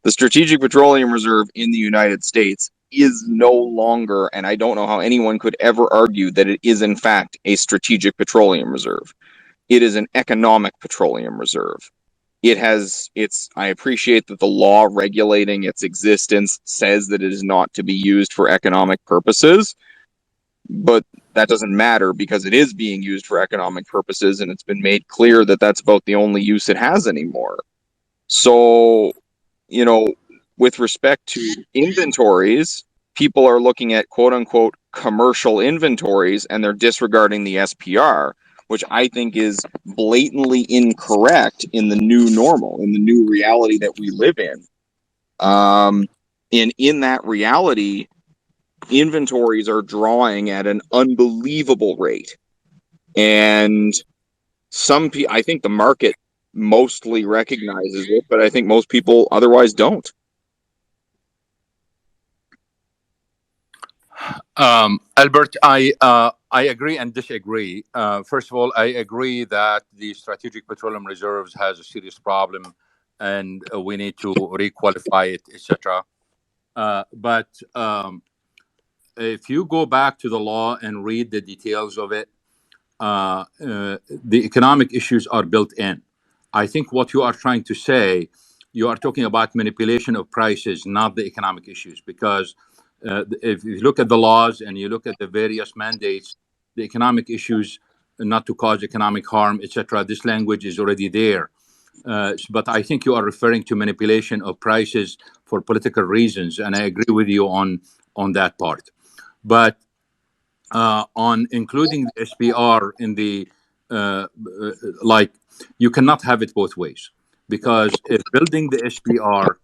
The Strategic Petroleum Reserve in the United States is no longer, and I don't know how anyone could ever argue that it is in fact a strategic petroleum reserve. It is an economic petroleum reserve. I appreciate that the law regulating its existence says that it is not to be used for economic purposes, but that doesn't matter because it is being used for economic purposes, and it's been made clear that that's about the only use it has anymore. So, with respect to inventories, people are looking at quote unquote commercial inventories and they're disregarding the SPR, which I think is blatantly incorrect in the new normal, in the new reality that we live in. In that reality, inventories are drawing at an unbelievable rate. And I think the market mostly recognizes it, but I think most people otherwise don't. Albert, I agree and disagree. First of all, I agree that the strategic petroleum reserves has a serious problem, and we need to requalify it, etc. But if you go back to the law and read the details of it, the economic issues are built in. I think what you are trying to say, you are talking about manipulation of prices, not the economic issues, because if you look at the laws and you look at the various mandates, the economic issues, not to cause economic harm, etc., this language is already there. But I think you are referring to manipulation of prices for political reasons, and I agree with you on that part. But on including the SPR in the you cannot have it both ways, because if building the SPR,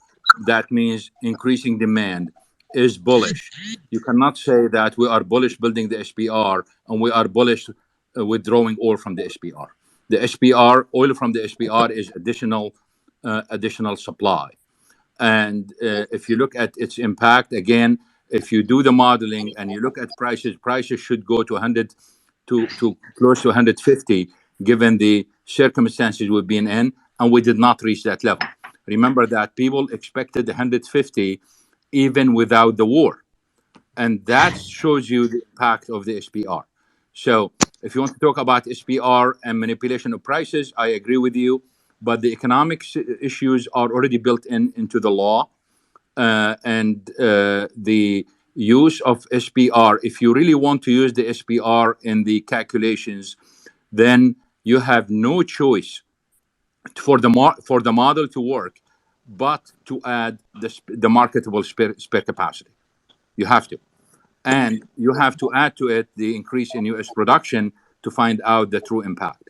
that means increasing demand, is bullish. You cannot say that we are bullish building the SPR and we are bullish withdrawing oil from the SPR. The SPR, oil from the SPR is additional supply. And if you look at its impact, again, if you do the modeling and you look at prices should go to 100 to close to 150, given the circumstances we've been in, and we did not reach that level. Remember that people expected 150 even without the war. And that shows you the impact of the SPR. So if you want to talk about SPR and manipulation of prices, I agree with you. But the economic issues are already built into the law. And the use of SPR, if you really want to use the SPR in the calculations, then you have no choice for the model to work but to add the marketable spare capacity. You have to. And you have to add to it the increase in U.S. production to find out the true impact.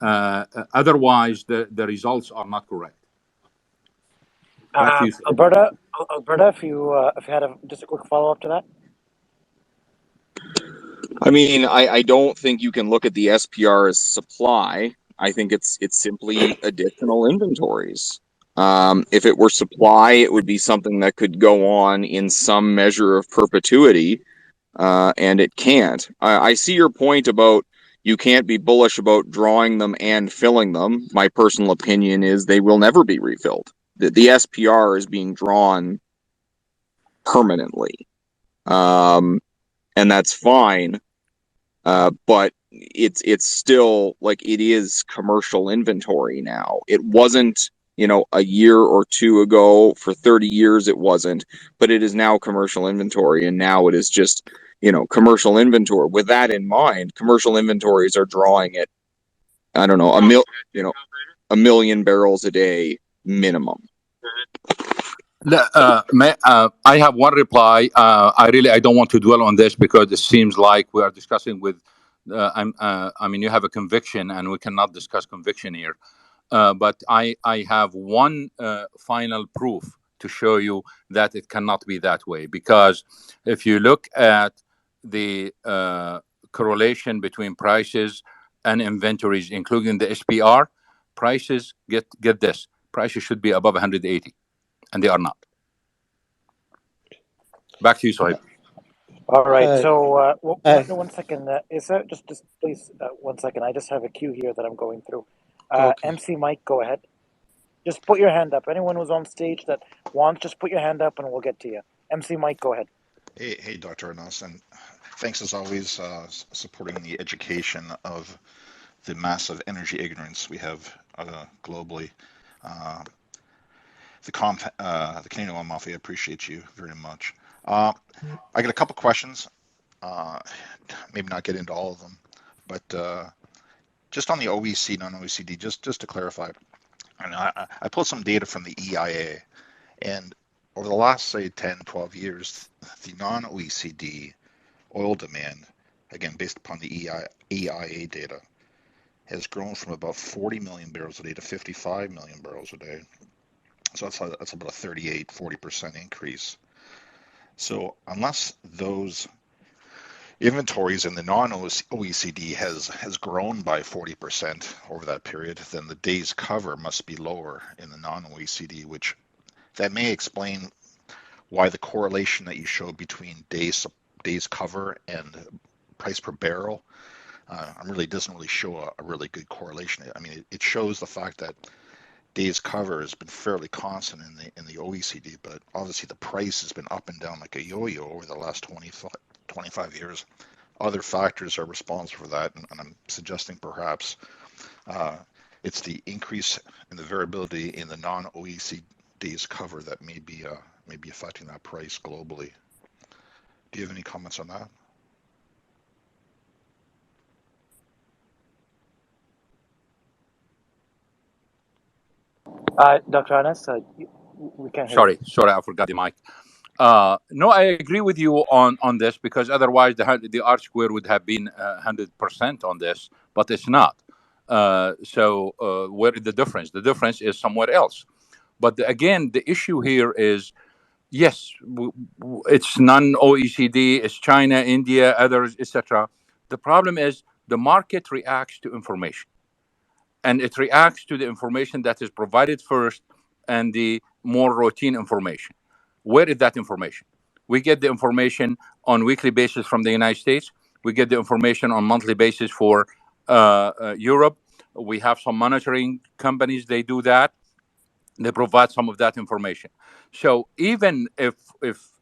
Otherwise, the results are not correct. Back to you, sir. Alberta, if you had just a quick follow up to that. I mean, I don't think you can look at the SPR as supply. I think it's simply additional inventories. If it were supply, it would be something that could go on in some measure of perpetuity, and it can't. I see your point about you can't be bullish about drawing them and filling them. My personal opinion is they will never be refilled. The SPR is being drawn permanently, and that's fine. But it's still like it is commercial inventory now. It wasn't, a year or two ago. For 30 years it wasn't, but it is now commercial inventory, and now it is just, commercial inventory. With that in mind, commercial inventories are drawing at, I don't know, a million barrels a day minimum. I have one reply. I don't want to dwell on this because it seems like we are discussing with. You have a conviction, and we cannot discuss conviction here. But I have one final proof to show you that it cannot be that way. Because if you look at the correlation between prices and inventories, including the SPR, prices get this. Prices should be above 180. And they are not. Back to you, Sohaib. All right. So, one second. Just please, 1 second. I just have a queue here that I'm going through. Okay. MC Mike, go ahead. Just put your hand up. Anyone who's on stage that wants, just put your hand up and we'll get to you. MC Mike, go ahead. Hey, Dr. Anas, and thanks as always supporting the education of the massive energy ignorance we have globally. The Canadian Oil Mafia appreciates you very much. I got a couple questions. Maybe not get into all of them, but just on the OECD, non-OECD, just to clarify, and I pulled some data from the EIA, and over the last, say, 10, 12 years, the non-OECD oil demand, again, based upon the EIA data, has grown from about 40 million barrels a day to 55 million barrels a day. So that's about a 40% increase. So unless those inventories in the non-OECD has grown by 40% over that period, then the days cover must be lower in the non-OECD, which that may explain why the correlation that you showed between days cover and price per barrel really doesn't really show a really good correlation. I mean, it shows the fact that days cover has been fairly constant in the OECD, but obviously the price has been up and down like a yo-yo over the last 25 years. Other factors are responsible for that, and I'm suggesting perhaps it's the increase in the variability in the non-OECD days cover that may be affecting that price globally. Do you have any comments on that? Dr. Anas, we can't hear you. Sorry, I forgot the mic. No, I agree with you on this, because otherwise the R square would have been 100% on this, but it's not. So where is the difference? The difference is somewhere else. But again, the issue here is, yes, it's non-OECD, it's China, India, others, etc. The problem is the market reacts to information. And it reacts to the information that is provided first and the more routine information. Where is that information? We get the information on weekly basis from the United States. We get the information on monthly basis for Europe. We have some monitoring companies, they do that. They provide some of that information. So even if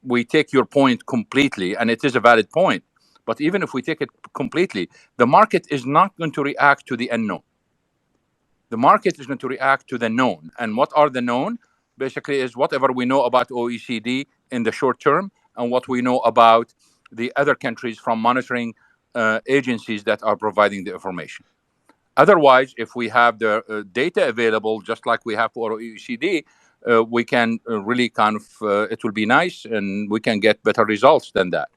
we take your point completely, and it is a valid point, but even if we take it completely, the market is not going to react to the unknown. The market is going to react to the known. And what are the known? Basically is whatever we know about OECD in the short term and what we know about the other countries from monitoring agencies that are providing the information. Otherwise, if we have the data available, just like we have for OECD, we can really it will be nice and we can get better results than that.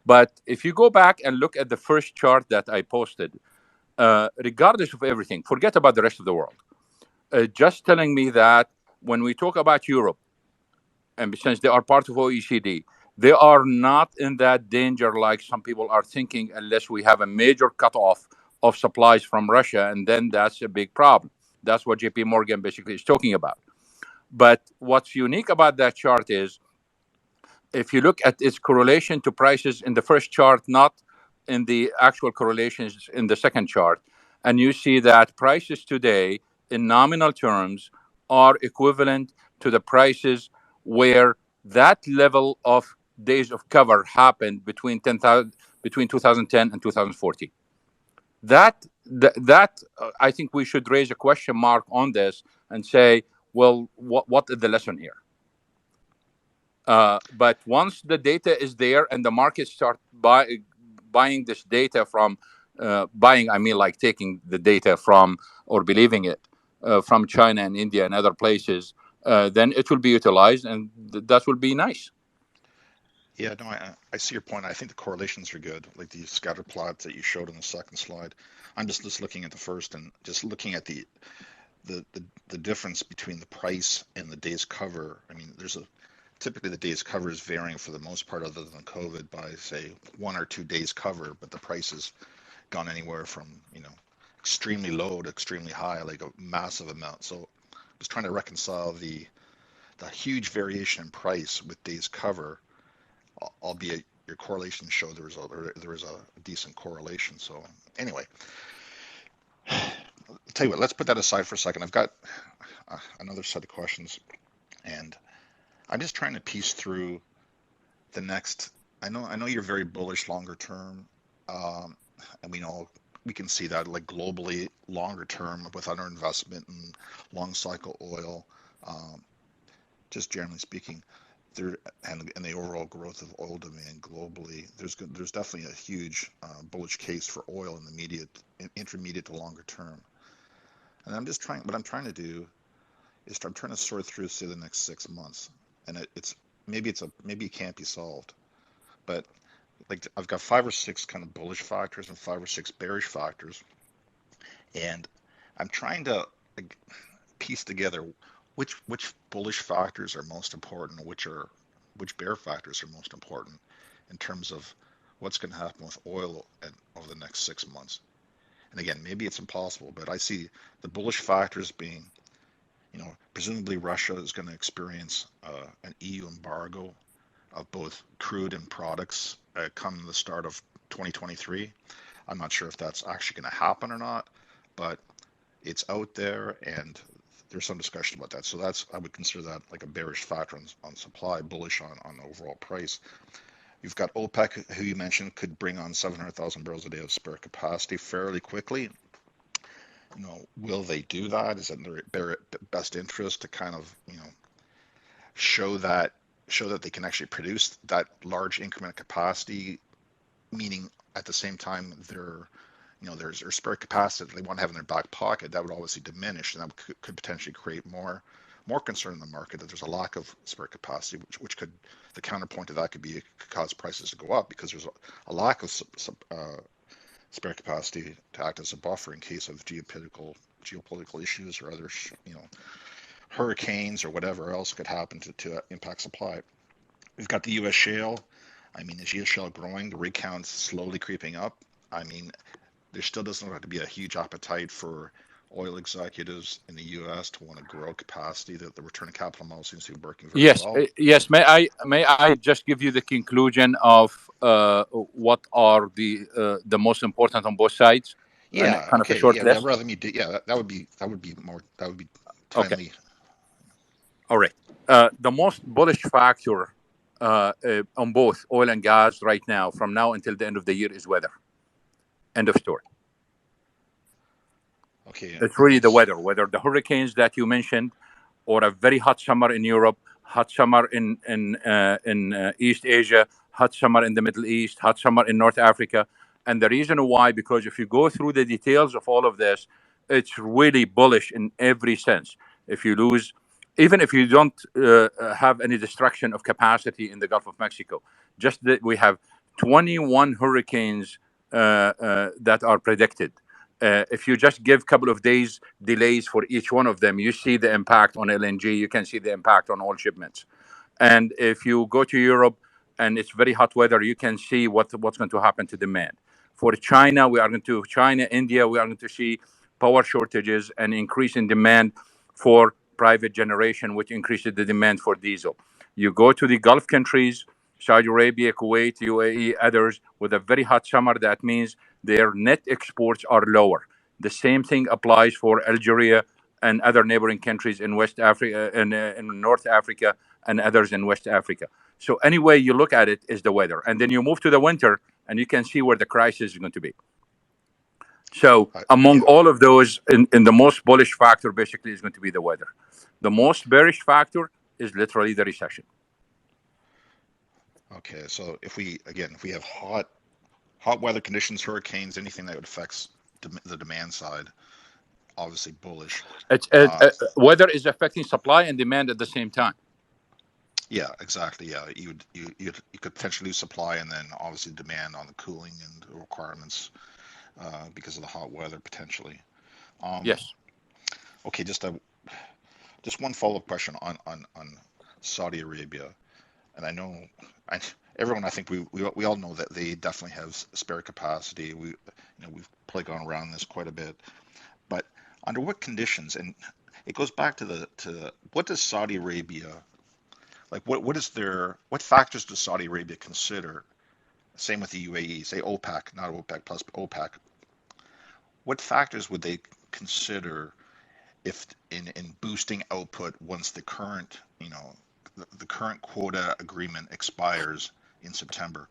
But if you go back and look at the first chart that I posted, regardless of everything, forget about the rest of the world. Just telling me that when we talk about Europe, and since they are part of OECD, they are not in that danger like some people are thinking, unless we have a major cutoff of supplies from Russia, and then that's a big problem. That's what JP Morgan basically is talking about. But what's unique about that chart is, if you look at its correlation to prices in the first chart, not in the actual correlations in the second chart, and you see that prices today in nominal terms are equivalent to the prices where that level of days of cover happened between 2010 and 2014. That I think we should raise a question mark on this and say, well, what is the lesson here? But once the data is there and the market start buying this data from buying, I mean, like taking the data from or believing it from China and India and other places, then it will be utilized, and that will be nice. Yeah, no, I see your point. I think the correlations are good, like the scatter plots that you showed on the second slide. I'm just looking at the first and just looking at the difference between the price and the days cover. I mean, typically the days cover is varying for the most part, other than COVID, by say 1 or 2 days cover, but the price has gone anywhere from extremely low to extremely high, like a massive amount. So I was trying to reconcile the huge variation in price with days cover, albeit your correlations show there is a decent correlation. So anyway, I'll tell you what, let's put that aside for a second. I've got another set of questions, and I'm just trying to piece through the next. I know you're very bullish longer term, and we can see that, like, globally longer term with underinvestment in long cycle oil, just generally speaking. And the overall growth of oil demand globally, there's definitely a huge bullish case for oil in the intermediate to longer term. And what I'm trying to do is I'm trying to sort through, say, the next 6 months, and maybe it can't be solved, but like I've got 5 or 6 kind of bullish factors and 5 or 6 bearish factors, and I'm trying to piece together which bullish factors are most important, and which bear factors are most important in terms of what's going to happen with oil over the next 6 months. And again, maybe it's impossible, but I see the bullish factors being, presumably Russia is going to experience an EU embargo of both crude and products come the start of 2023. I'm not sure if that's actually going to happen or not, but it's out there, and there's some discussion about that. So I would consider that like a bearish factor on supply, bullish on the overall price. You've got OPEC, who you mentioned could bring on 700,000 barrels a day of spare capacity fairly quickly. Will they do that? Is it in their best interest to kind of, show that they can actually produce that large increment of capacity, meaning at the same time there's spare capacity that they want to have in their back pocket? That would obviously diminish, and that could potentially create more concern in the market that there's a lack of spare capacity, which could, the counterpoint to that could cause prices to go up, because there's a lack of spare capacity to act as a buffer in case of geopolitical issues or other hurricanes or whatever else could happen to impact supply. We've got the U.S. shale. I mean, is U.S. shale growing? The rig count's slowly creeping up. I mean, there still doesn't look to be a huge appetite for oil executives in the U.S. to want to grow capacity. That the return on capital model seems to be working very well. Yes. May I just give you the conclusion of what are the most important on both sides? Yeah. Kind okay. of a short list. Rather than me that would be timely. Okay. All right. The most bullish factor on both oil and gas right now, from now until the end of the year, is weather. End of story. Okay. It's really the weather, whether the hurricanes that you mentioned, or a very hot summer in Europe, hot summer in East Asia, hot summer in the Middle East, hot summer in North Africa. And the reason why, because if you go through the details of all of this, it's really bullish in every sense. Even if you don't have any destruction of capacity in the Gulf of Mexico, just that we have 21 hurricanes that are predicted. If you just give a couple of days delays for each one of them, you see the impact on LNG. You can see the impact on all shipments. And if you go to Europe and it's very hot weather, you can see what's going to happen to demand. For China, India, we are going to see power shortages and increase in demand for private generation, which increases the demand for diesel. You go to the Gulf countries, Saudi Arabia, Kuwait, UAE, others, with a very hot summer, that means their net exports are lower. The same thing applies for Algeria and other neighboring countries in West Africa and in North Africa and others in West Africa. So any way you look at it is the weather. And then you move to the winter and you can see where the crisis is going to be. So among all of those, in the most bullish factor basically is going to be the weather. The most bearish factor is literally the recession. Okay, so if we have hot weather conditions, hurricanes, anything that affects the demand side, obviously bullish. Weather is affecting supply and demand at the same time. Yeah, exactly. Yeah, you could potentially lose supply, and then obviously demand on the cooling and the requirements because of the hot weather potentially. Yes. Okay, just one follow-up question on Saudi Arabia, and I know everyone. I think we all know that they definitely have spare capacity. We've probably gone around this quite a bit, but under what conditions? And it goes back to what does Saudi Arabia like? What factors does Saudi Arabia consider? Same with the UAE, say OPEC, not OPEC plus, but OPEC. What factors would they consider if in boosting output once the current the current quota agreement expires in September?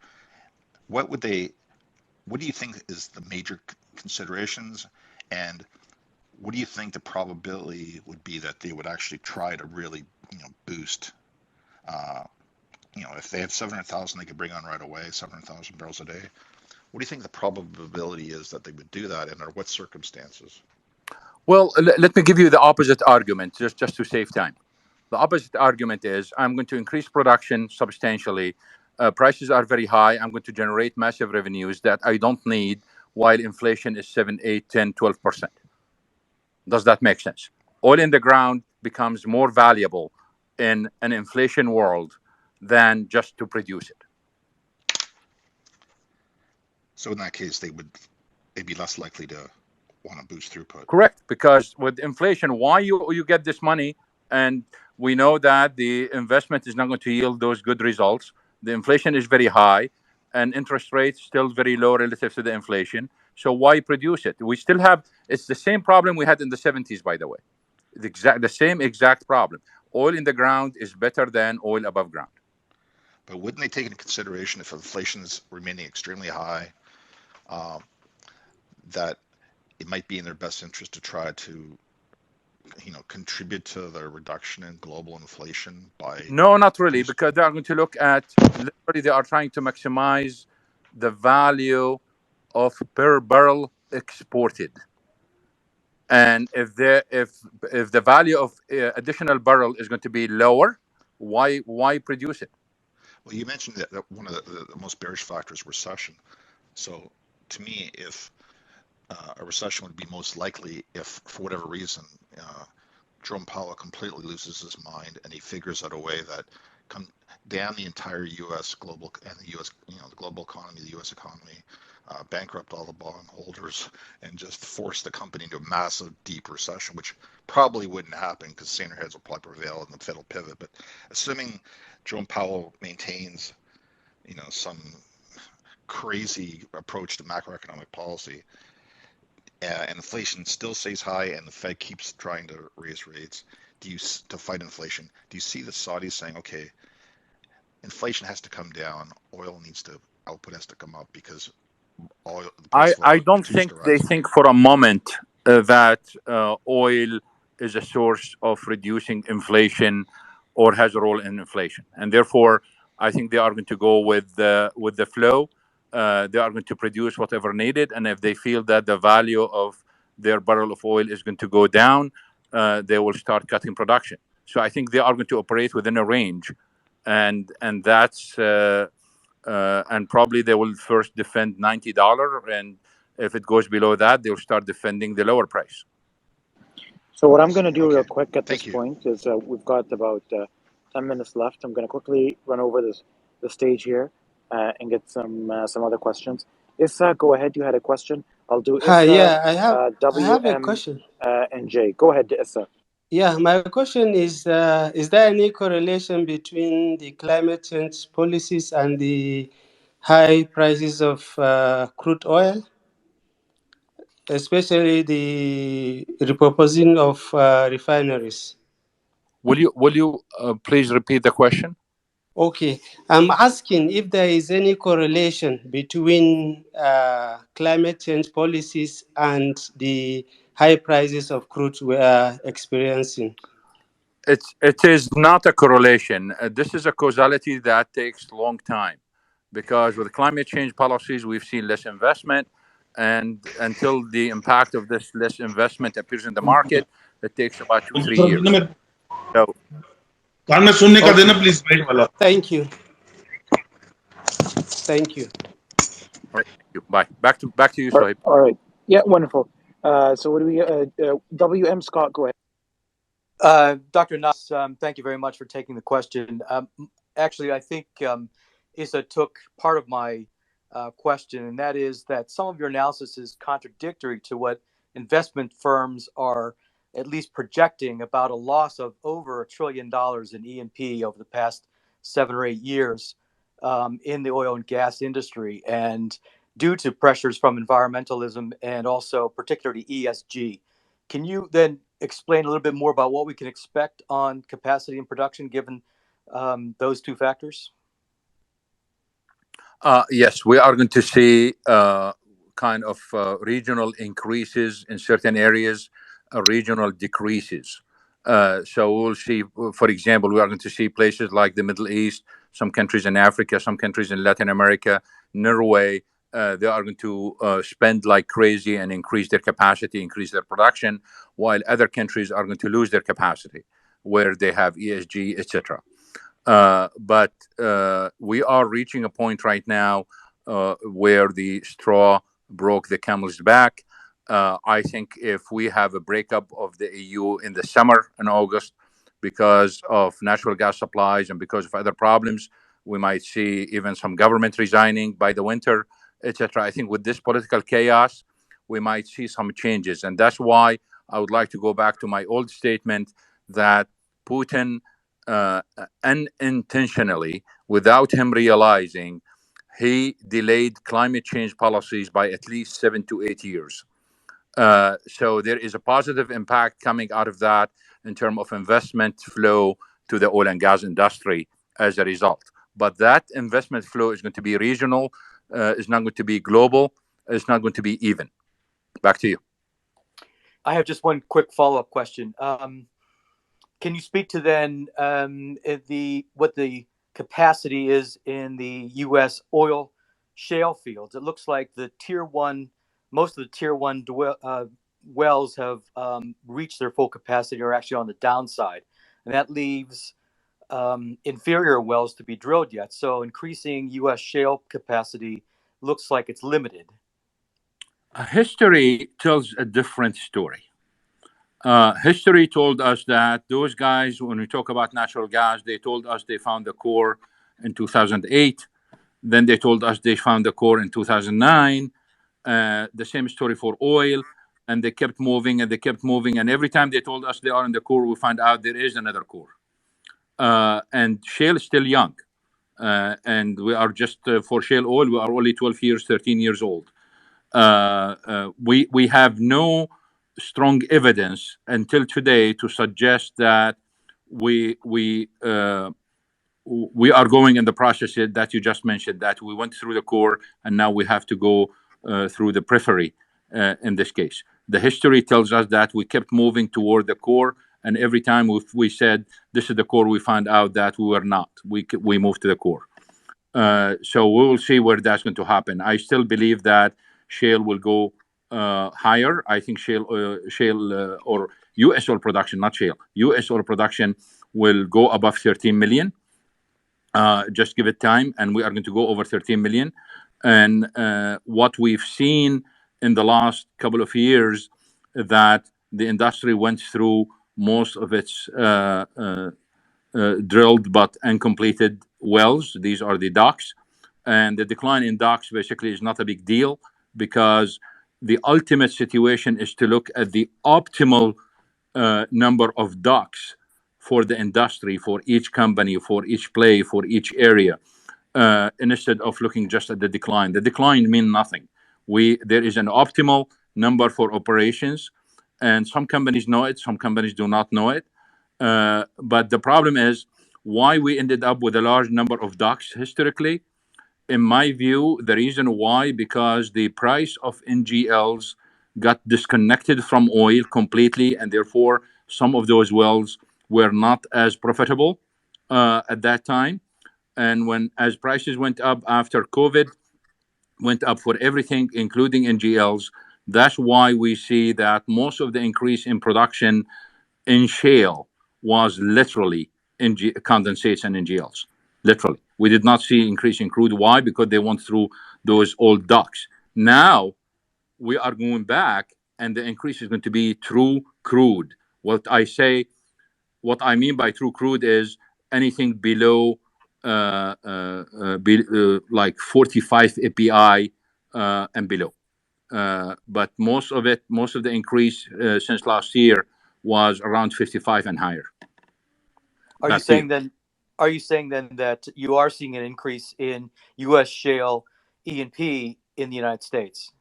What do you think is the major considerations, and what do you think the probability would be that they would actually try to really boost? If they have 700,000 they could bring on right away, 700,000 barrels a day. What do you think the probability is that they would do that, and under what circumstances? Well, let me give you the opposite argument, just to save time. The opposite argument is I'm going to increase production substantially. Prices are very high. I'm going to generate massive revenues that I don't need while inflation is 7, 8, 10, 12%. Does that make sense? Oil in the ground becomes more valuable in an inflation world than just to produce it. So in that case, they'd be less likely to want to boost throughput. Correct, because with inflation, why you get this money, and we know that the investment is not going to yield those good results. The inflation is very high, and interest rates still very low relative to the inflation. So why produce it? We still have, it's the same problem we had in the 70s, by the way. The same exact problem. Oil in the ground is better than oil above ground. But wouldn't they take into consideration if inflation is remaining extremely high, that it might be in their best interest to try to, contribute to the reduction in global inflation by? No, not really, because they are going to look at, literally, they are trying to maximize the value of per barrel exported. And if the value of additional barrel is going to be lower, why produce it? Well, you mentioned that one of the most bearish factors is recession. So to me, if a recession would be most likely if, for whatever reason, Jerome Powell completely loses his mind and he figures out a way that can damn the entire U.S. global and the U.S. the global economy, the U.S. economy, bankrupt all the bondholders, and just force the company into a massive, deep recession, which probably wouldn't happen because saner heads will probably prevail and the Fed will pivot. But assuming Jerome Powell maintains, some crazy approach to macroeconomic policy, and inflation still stays high, and the Fed keeps trying to raise rates to fight inflation, do you see the Saudis saying, okay, inflation has to come down, output has to come up because oil? I don't think they think for a moment that oil is a source of reducing inflation or has a role in inflation, and therefore I think they are going to go with the flow. They are going to produce whatever needed, and if they feel that the value of their barrel of oil is going to go down, they will start cutting production. So I think they are going to operate within a range, and that's and probably they will first defend $90, and If it goes below that, they'll start defending the lower price. So what I'm going to do real Okay. quick at this Thank you. point is we've got about 10 minutes left. I'm going to quickly run over the stage here and get some other questions. Issa, go ahead. You had a question. I'll do Hi, Issa, yeah, I have a WM, question. and J. Go ahead, Issa. Yeah, my question is there any correlation between the climate change policies and the high prices of crude oil, especially the repurposing of refineries? Will you please repeat the question? Okay, I'm asking if there is any correlation between climate change policies and the high prices of crude we are experiencing. It is not a correlation. This is a causality that takes a long time, because with climate change policies, we've seen less investment, and until the impact of this less investment appears in the market, it takes about 2-3 years. So, Okay. Thank you. Thank you. all right, thank you. Bye. Back to you, Sohaib. All right. Yeah, wonderful. So what do we? WM Scott, go ahead. Dr. Nas, thank you very much for taking the question. Actually, I think Issa took part of my question, and that is that some of your analysis is contradictory to what investment firms are at least projecting about a loss of over $1 trillion in E&P over the past 7 or 8 years in the oil and gas industry, and due to pressures from environmentalism and also particularly ESG. Can you then explain a little bit more about what we can expect on capacity and production given those two factors? Yes, we are going to see kind of regional increases in certain areas, regional decreases. So we'll see, for example, we are going to see places like the Middle East, some countries in Africa, some countries in Latin America, Norway. They are going to spend like crazy and increase their capacity, increase their production, while other countries are going to lose their capacity where they have ESG, etc. But we are reaching a point right now where the straw broke the camel's back. I think if we have a breakup of the EU in the summer in August because of natural gas supplies and because of other problems, we might see even some government resigning by the winter, etc. I think with this political chaos, we might see some changes. And that's why I would like to go back to my old statement that Putin unintentionally, without him realizing, he delayed climate change policies by at least 7 to 8 years. So there is a positive impact coming out of that in terms of investment flow to the oil and gas industry as a result. But that investment flow is going to be regional, is not going to be global, it's not going to be even. Back to you. I have just one quick follow-up question. Can you speak to then what the capacity is in the U.S. oil shale fields? It looks like most of the tier one wells have reached their full capacity, or actually on the downside, and that leaves inferior wells to be drilled yet. So increasing U.S. shale capacity looks like it's limited. History tells a different story. History told us that those guys, when we talk about natural gas, they told us they found the core in 2008. Then they told us they found the core in 2009. The same story for oil. And they kept moving and they kept moving. And every time they told us they are in the core, we find out there is another core. And shale is still young. And we are just, for shale oil, we are only 12 years, 13 years old. We have no strong evidence until today to suggest that we are going in the process that you just mentioned, that we went through the core and now we have to go through the periphery in this case. The history tells us that we kept moving toward the core, and every time we said this is the core, we found out that we were not. We moved to the core. So we will see where that's going to happen. I still believe that shale will go higher. I think shale or U.S. oil production, not shale, U.S. oil production will go above 13 million. Just give it time, and we are going to go over 13 million. And what we've seen in the last couple of years that the industry went through most of its drilled but uncompleted wells. These are the docks. And the decline in docks basically is not a big deal, because the ultimate situation is to look at the optimal number of docks for the industry, for each company, for each play, for each area, instead of looking just at the decline. The decline means nothing. There is an optimal number for operations, and some companies know it, some companies do not know it. But the problem is why we ended up with a large number of docks historically. In my view, the reason why, because the price of NGLs got disconnected from oil completely, and therefore some of those wells were not as profitable at that time. And as prices went up after COVID, went up for everything, including NGLs, that's why we see that most of the increase in production in shale was literally condensates and NGLs. Literally. We did not see increase in crude. Why? Because they went through those old docks. Now we are going back, and the increase is going to be true crude. What I mean by true crude is anything below like 45 API and below. But most of the increase since last year was around 55 and higher. Are you saying then that you are seeing an increase in U.S. shale E&P in the United States,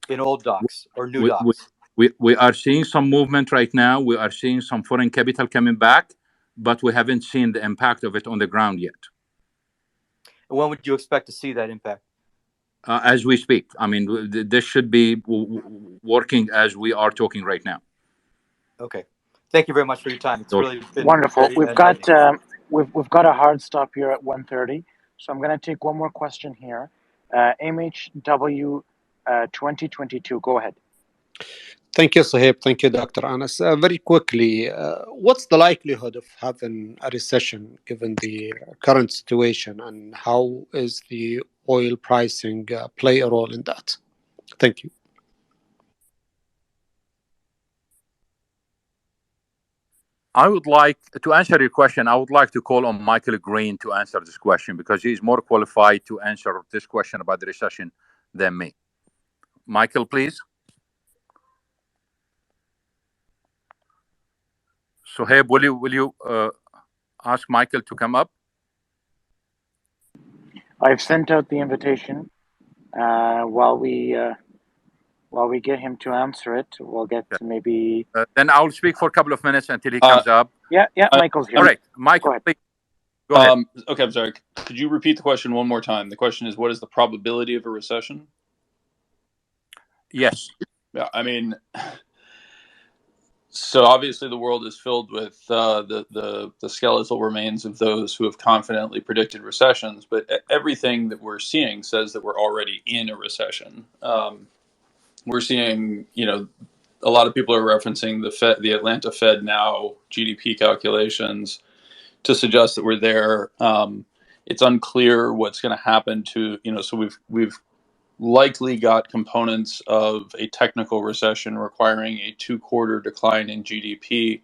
in old docks or new docks? We are seeing some movement right now. We are seeing some foreign capital coming back, but we haven't seen the impact of it on the ground yet. And when would you expect to see that impact? As we speak. I mean, this should be working as we are talking right now. Okay. Thank you very much for your time. It's really been wonderful. We've got a hard stop here at 1:30, so I'm going to take one more question here. MHW 2022, go ahead. Thank you, Sohaib. Thank you, Dr. Anas. Very quickly, what's the likelihood of having a recession given the current situation, and how is the oil pricing play a role in that? Thank you. I would like to answer your question. I would like to call on Michael Green to answer this question, because he's more qualified to answer this question about the recession than me. Michael, please. Sohaib, will you ask Michael to come up? I've sent out the invitation. While we get him to answer it, we'll get to maybe. Then I'll speak for a couple of minutes until he comes up. Yeah, Michael's here. All right, Michael, please. Go ahead. Okay, I'm sorry. Could you repeat the question one more time? The question is, what is the probability of a recession? Yes. Yeah, I mean, so obviously the world is filled with the skeletal remains of those who have confidently predicted recessions, but everything that we're seeing says that we're already in a recession. We're seeing, a lot of people are referencing the Atlanta Fed now GDP calculations to suggest that we're there. It's unclear what's going to happen to, so we've likely got components of a technical recession requiring a 2-quarter decline in GDP.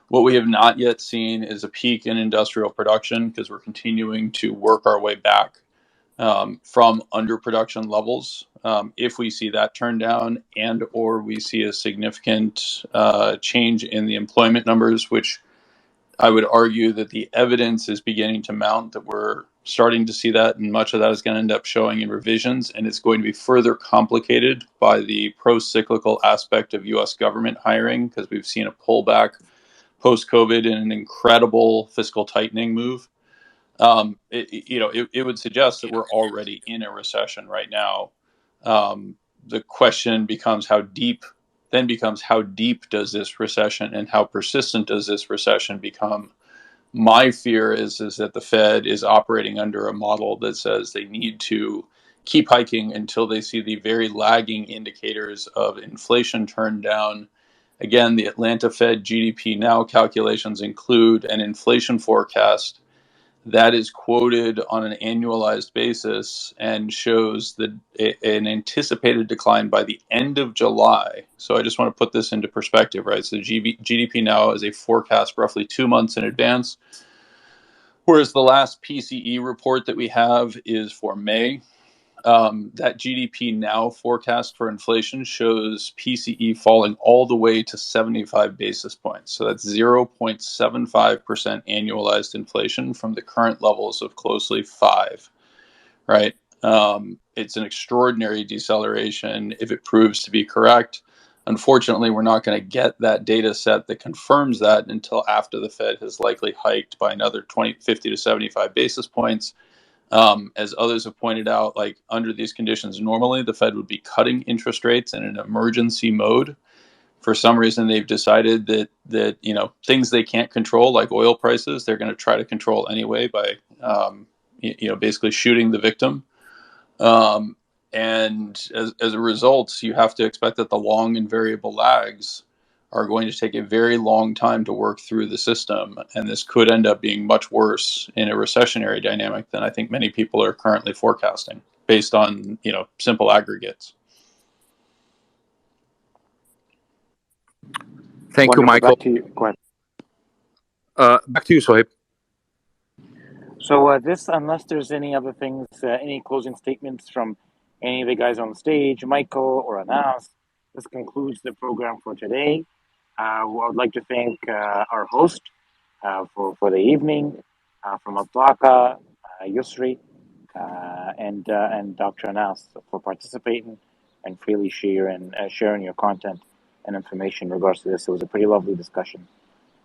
What we have not yet seen is a peak in industrial production, because we're continuing to work our way back from underproduction levels. If we see that turn down, and or we see a significant change in the employment numbers, which I would argue that the evidence is beginning to mount that we're starting to see that, and much of that is going to end up showing in revisions, and it's going to be further complicated by the pro-cyclical aspect of U.S. government hiring, because we've seen a pullback post-COVID in an incredible fiscal tightening move. It would suggest that we're already in a recession right now. The question becomes how deep does this recession and how persistent does this recession become? My fear is that the Fed is operating under a model that says they need to keep hiking until they see the very lagging indicators of inflation turn down. Again, the Atlanta Fed GDP Now calculations include an inflation forecast that is quoted on an annualized basis and shows an anticipated decline by the end of July. So I just want to put this into perspective, right? So GDP now is a forecast roughly 2 months in advance, whereas the last PCE report that we have is for May. That GDP now forecast for inflation shows PCE falling all the way to 75 basis points. So that's 0.75% annualized inflation from the current levels of closely 5, right? It's an extraordinary deceleration if it proves to be correct. Unfortunately, we're not going to get that data set that confirms that until after the Fed has likely hiked by another 50 to 75 basis points. As others have pointed out, like under these conditions, normally the Fed would be cutting interest rates in an emergency mode. For some reason, they've decided that things they can't control, like oil prices, they're going to try to control anyway by basically shooting the victim. And as a result, you have to expect that the long and variable lags are going to take a very long time to work through the system. And this could end up being much worse in a recessionary dynamic than I think many people are currently forecasting based on, simple aggregates. Thank you, Wonderful. Michael. Back to you. Go ahead. Back to you, Sohaib. So unless there's any other things, any closing statements from any of the guys on the stage, Michael or Anas, this concludes the program for today. I would like to thank our host for the evening from Attaqa, Yusri, and Dr. Anas for participating and freely sharing your content and information in regards to this. It was a pretty lovely discussion.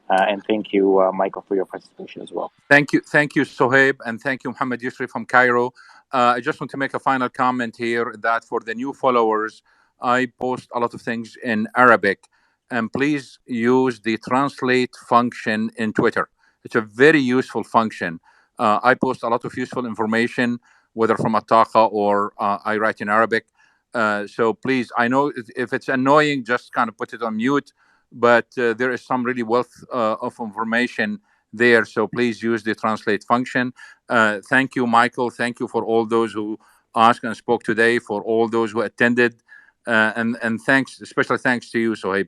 And thank you, Michael, for your participation as well. Thank you, Sohaib, and thank you, Muhammad Yusri from Cairo. I just want to make a final comment here that for the new followers, I post a lot of things in Arabic, and please use the translate function in Twitter. It's a very useful function. I post a lot of useful information, whether from Attaqa or I write in Arabic. So please, I know if it's annoying, just kind of put it on mute, but there is some really wealth of information there. So please use the translate function. Thank you, Michael. Thank you for all those who asked and spoke today, for all those who attended. And thanks, special thanks to you, Sohaib.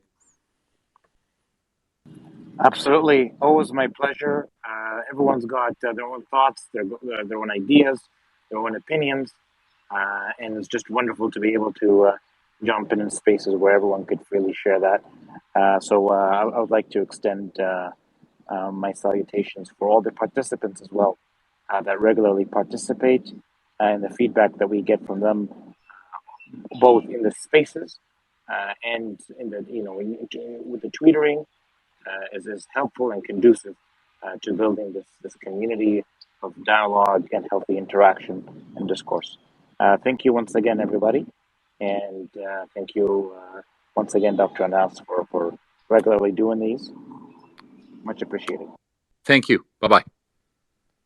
Absolutely. Always my pleasure. Everyone's got their own thoughts, their own ideas, their own opinions. And it's just wonderful to be able to jump in spaces where everyone could freely share that. So I would like to extend my salutations for all the participants as well that regularly participate and the feedback that we get from them, both in the spaces and in the with the tweetering is helpful and conducive to building this community of dialogue and healthy interaction and discourse. Thank you once again, everybody, and thank you once again, Dr. Anas, for regularly doing these. Much appreciated. Thank you. Bye-bye.